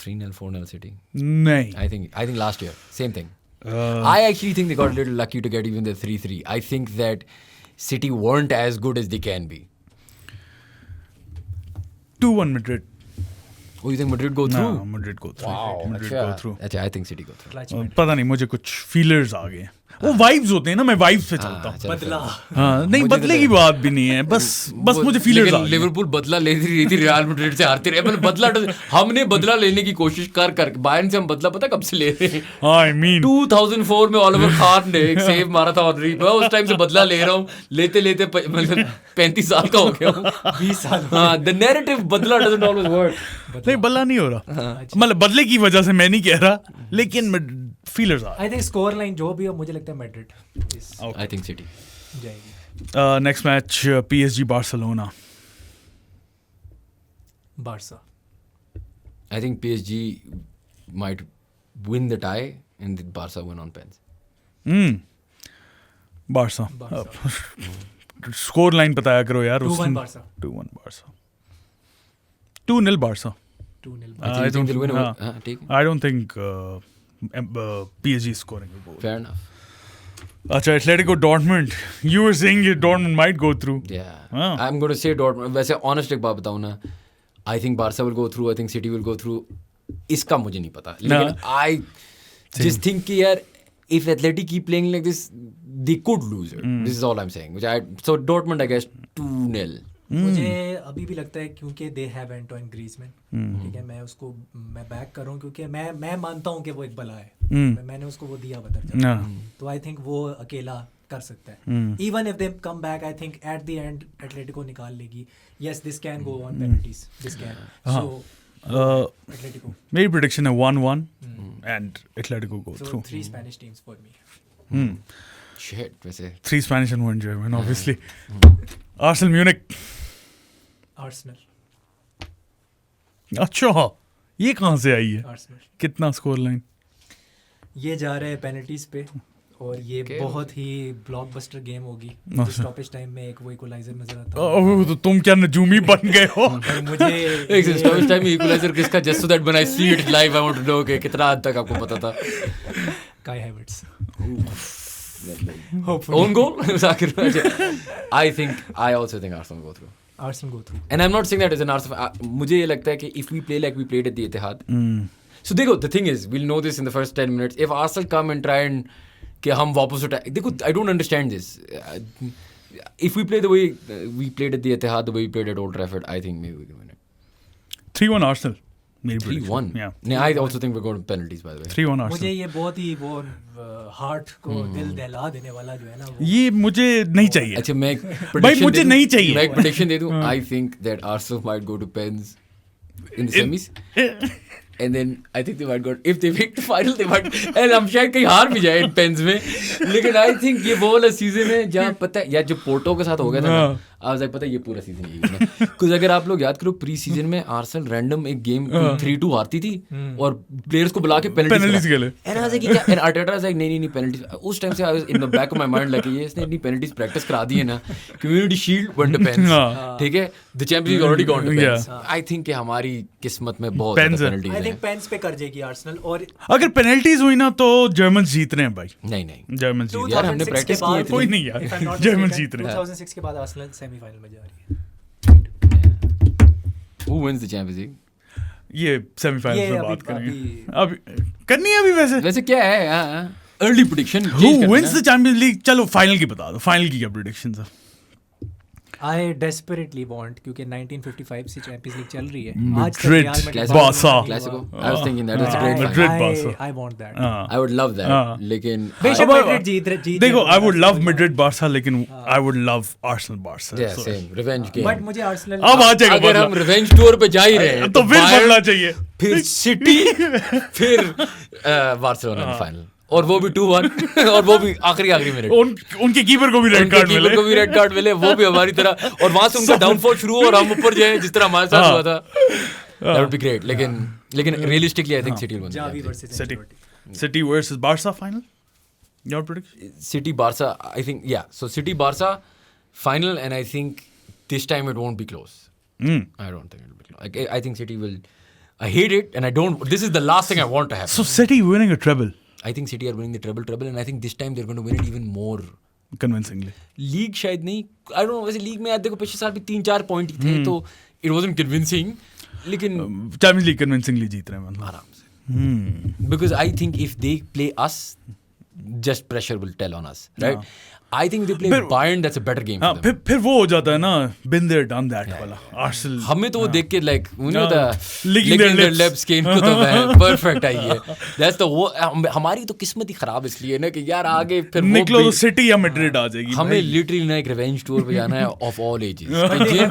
3-0, 4-0 City. नहीं, I think last year, same thing. I actually think they got a little lucky to get even the 3-3. I think that City weren't as good as they can be. 2-1 Madrid. Oh, you think Madrid go through? No, Madrid go through. Wow. Madrid अच्छा, go through. अच्छा, I think City go through. Clutch Madrid. पता नहीं, मुझे कुछ feelers आ गए। वो vibes होते हैं ना, मैं वाइब्स पे चलता हूँ। चलो, बदला। हाँ, नहीं मुझे बदले तो की बात भी नहीं है, बस मुझे फीलर्स आ गए। लिवरपूल बदला ले रही थी रियल मैड्रिड से, हारती रही। मतलब बदला हमने बदला लेने की कोशिश कर बायर्न से हम बदला पता कब से ले रहे हैं? I mean 2004 में ओलिवर खान ने एक सेव मारा था ऑनरी पे, उस टाइम से बदला ले रहा हूँ, लेते लेते मतलब 35 साल का हो गया हूँ। 20 साल। हाँ, द नैरेटिव बदला डजंट ऑलवेज वर्क। नहीं, बदला नहीं हो रहा, मतलब बदले की वजह से मैं नहीं कह रहा, लेकिन फीलर्स आ। आई थिंक स्कोर लाइन जो भी हो, मुझे लगता है मैड्रिड आई थिंक सिटी जाएगी। Next match PSG Barcelona. Barca. I think PSG might win the tie and the Barca win on pens. Barca. Score line बताया करो यार। 2-1 Barca. 2-1 Barca. 2-0 Barca. 2-0 I don't they'll win. हाँ, ठीक है. I don't think PSG is scoring a goal. Fair enough. अच्छा, Atletico Dortmund. You were saying Dortmund might go through. Yeah. हाँ. I'm going to say Dortmund. वैसे honest एक बात बताऊँ ना, I think Barca will go through. I think City will go through. इसका मुझे नहीं पता. लेकिन I just think कि यार if Atleti keep playing like this, they could lose it. This is all I'm saying. So Dortmund, I guess 2-0. मुझे अभी भी लगता है क्योंकि दे हैव एंटोइन ग्रीजमैन, ठीक है, मैं बैक कर रहा हूँ क्योंकि मैं मानता हूँ कि वो एक बला है। मैंने उसको वो दिया बदर, तो आई थिंक वो अकेला कर सकता है। Even if they come back, I think at the end Atletico निकाल लेगी। Yes, this can go on penalties, this can. So Atletico, मेरी प्रेडिक्शन है 1-1 and Atletico go through. 3 Spanish teams for me. Shit, वैसे 3 Spanish and 1 German, obviously. Arsenal Munich. Arsenal. अच्छा, ये कहाँ से आई है? आर्सेनल। कितना स्कोर लाइन? ये जा रहे हैं पेनल्टीज पे और ये बहुत ही ब्लॉकबस्टर गेम होगी। स्टॉपेज टाइम में एक वो इक्वलाइजर नजर आता है। तो तुम क्या नजूमी बन गए हो? और मुझे एक स्टॉपेज टाइम में इक्वलाइजर किसका, just so that when I see it live I want to know कि कितना हद तक आपको पता था। Kai Havertz. Own goal? I also think Arsenal go through. Arsenal go through. And I'm not saying that as an Arsenal. मुझे ये लगता है कि if we play like we played at the Etihad. So देखो, the thing is, we'll know this in the first 10 minutes. If Arsenal come and try and कि हम वापस उठाए, देखो, I don't understand this. If we play the way we played at the Etihad, the way we played at Old Trafford, I think maybe we can win it. 3-1 Arsenal. 3-1. Yeah. No, I also think we're going to penalties, by the way. 3-1 मुझे Arsenal. ये बहुत ही वो heart को दिल दहला देने वाला जो है ना, ये मुझे नहीं चाहिए। अच्छा, मैं एक भाई prediction मुझे दे दूं? नहीं चाहिए। मैं एक prediction दे दूं? I think that Arsenal might go to pens in the semis. And then I think they might go, if they make the final, they might, and हम शायद कहीं हार भी जाए इन पेन्स में, लेकिन I think ये वो वाला सीजन है जहाँ पता है, या जो पोर्टो के साथ हो गया था ना, आज तक पता है ये पूरा सीजन यही है। कुछ अगर आप लोग याद करो, प्री सीजन में आर्सेनल रैंडम एक गेम 3-2 हारती थी और प्लेयर्स को बुला के पेनल्टीज के लिए। एंड आई कि क्या, एंड आर्टेटा वाज लाइक नहीं पेनल्टीज। उस टाइम से I was in the back of my mind like ये इसने इतनी पेनल्टीज प्रैक्टिस करा दी है ना, Community Shield went to pens, ठीक है, the Champions League already gone to pens. I think कि हमारी किस्मत में बहुत पेनल्टीज आई हैं। थिंक पेन्स पे कर जाएगी आर्सेनल। और अगर पेनल्टीज हुई ना तो जर्मन जीत रहे हैं भाई। नहीं जर्मन जीत यार, हमने 2006 प्रैक्टिस के की है बाद- कोई नहीं यार, If I'm not German mistaken, जीत रहे हैं। 2006 के बाद आर्सेनल सेमीफाइनल में जा रही है। Who wins the Champions League? ये सेमीफाइनल ये में अभी- बात करेंगे। अभी- अभी करनी है अभी वैसे। वैसे क्या है, early prediction Who wins the Champions League? चलो फाइनल की बता दो, फाइनल की क्या प्रेडिक्शंस है? I desperately want, क्योंकि 1955 से चैंपियंस लीग चल रही है आज तक Madrid, Real Madrid Barca. Classico. I was thinking that was great. Madrid, final. Barca. I want that. I would love that. लेकिन बेशक अब- Madrid जीत देखो जाए, I would love Madrid Barca लेकिन I would love Arsenal Barca. yeah, So- same revenge game. but मुझे Arsenal अब आ जाएगा अगर हम बदला रिवेंज टूर पे जा ही रहे हैं तो फिर Bayern, बदला चाहिए फिर सिटी फिर बार्सिलोना फाइनल और वो भी 2-1 और वो भी आखिरी मिनट उनके कीपर को भी रेड कार्ड मिले को भी रेड कार्ड मिले वो भी हमारी तरह और वहां से उनका डाउनफॉल शुरू हो और हम ऊपर जाएं जिस तरह हमारे साथ हुआ था that would be great लेकिन realistically I think City will win Xavi that. Versus City City versus Barca final your prediction City Barca I think yeah so City Barca final and I think this time it won't be close. I don't think it will be close. I think City will I hate it and I don't this is the last thing I want to happen. so City winning a treble I think City are winning the treble and I think this time they're going to win it even more convincingly league शायद नहीं आई don't no वैसे league में यार देखो पिछले साल भी 3-4 point ही थे तो इट वाजंट कन्विंसिंग लेकिन Champions League convincingly जीत रहे हैं मतलब आराम से because I think if they play us just pressure will tell us us right I think they play Bayern that's a better game हाँ फिर वो हो जाता है ना been there done that वाला Arsenal हमें तो वो देख के like you know the Licking their lips. के इनको तो परफेक्ट आई है दैट्स द वो हमारी तो किस्मत ही खराब इसलिए ना कि यार आगे फिर वो निकलो तो भी- City या Madrid आ जाएगी हमें लिटरली ना एक रिवेंज टूर पे जाना है ऑफ ऑल एजेस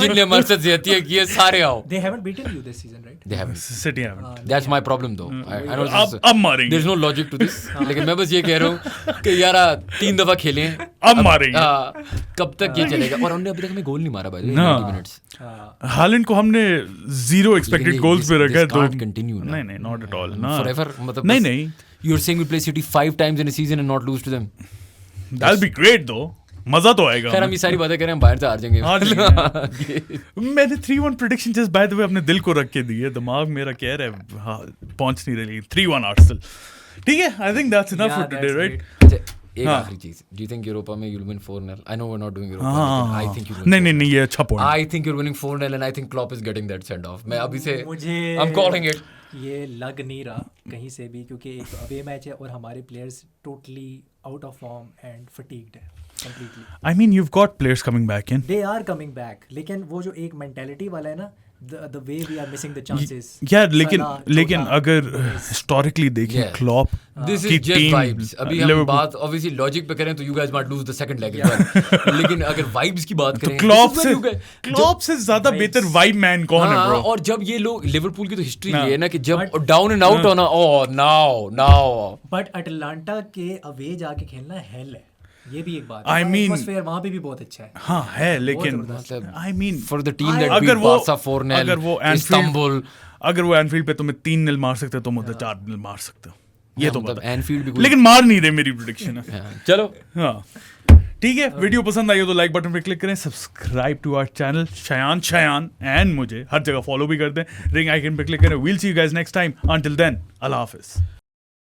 जिनने हमारे साथ ज्यादतियां की है सारे आओ they haven't beaten you this season right they have City haven't That's my problem though. I know अब मारेंगे there's no logic to this. लेकिन मैं बस ये कह रहा हूँ कि यार 3 दफा खेले अब मारेंगे कब तक ये चलेगा और उन्होंने अभी तक हमें गोल नहीं मारा भाई ना। 90 मिनट्स हालैंड को हमने 0 expected ये- goals पे this रखा है तो can't continue ना। नहीं not at all ना forever मतलब नहीं बस- नहीं you're saying we play City 5 times in a season and not lose to them. that'll be great though मजा तो आएगा खैर हम ये सारी बातें कर रहे हैं बाहर से हार जाएंगे हार जाएंगे। मैंने 3-1 प्रेडिक्शन जस्ट बाय द वे अपने दिल को रख के दी है दिमाग मेरा कह रहा है हाँ, पहुंच नहीं रही 3-1 आर्सेनल ठीक है I think that's enough Yeah, for today that's right अच्छा, एक हाँ। आखिरी चीज डू यू थिंक यूरोपा में you'll win 4-0 I know we're not doing Europa हाँ लेकिन I think you'll win नहीं 4-0. नहीं नहीं ये अच्छा point I think you're winning 4-0 and I think Klopp is getting that send off. मैं अभी से मुझे I'm calling it. ये लग नहीं रहा कहीं से भी क्योंकि एक अवे मैच है और हमारे players totally out of form and fatigued है completely I mean you've got players coming back in they are coming back लेकिन वो जो एक मेंटालिटी वाला है ना the way we are missing the chances यार लेकिन अगर हिस्टोरिकली देखें Yeah. क्लॉप This की is just टीम vibes. अभी हम बात obviously logic पे करें तो you guys might lose the second leg as well. लेकिन अगर vibes की बात करें Klopp this is where you guys- Klopp से ज्यादा बेहतर वाइब मैन कौन है हाँ, ब्रो और जब ये लोग लिवरपूल की तो हिस्ट्री हाँ। ये है ना कि जब डाउन एंड आउट होना ओह नाउ बट अटलांटा के अवे जाके खेलना हेल है ये भी एक बात I mean- एटमॉस्फेयर वहाँ पे भी बहुत अच्छा है हाँ है लेकिन मतलब I mean for the team that अगर बीट वो बार्सा 4-0 अगर वो इस्तांबुल अगर वो एनफील्ड पे तुम्हें 3-0 मार सकते हो तुम उधर 4-0 मार सकते हो ये तो मतलब पता है एनफील्ड भी लेकिन मार नहीं रहे मेरी प्रेडिक्शन है हाँ, चलो हाँ ठीक है वीडियो पसंद आई हो तो लाइक बटन पे क्लिक करें subscribe to our channel Shayan and मुझे हर जगह फॉलो भी कर दें रिंग आइकन पे क्लिक करें we'll see you guys next time until then अल्लाह हाफिज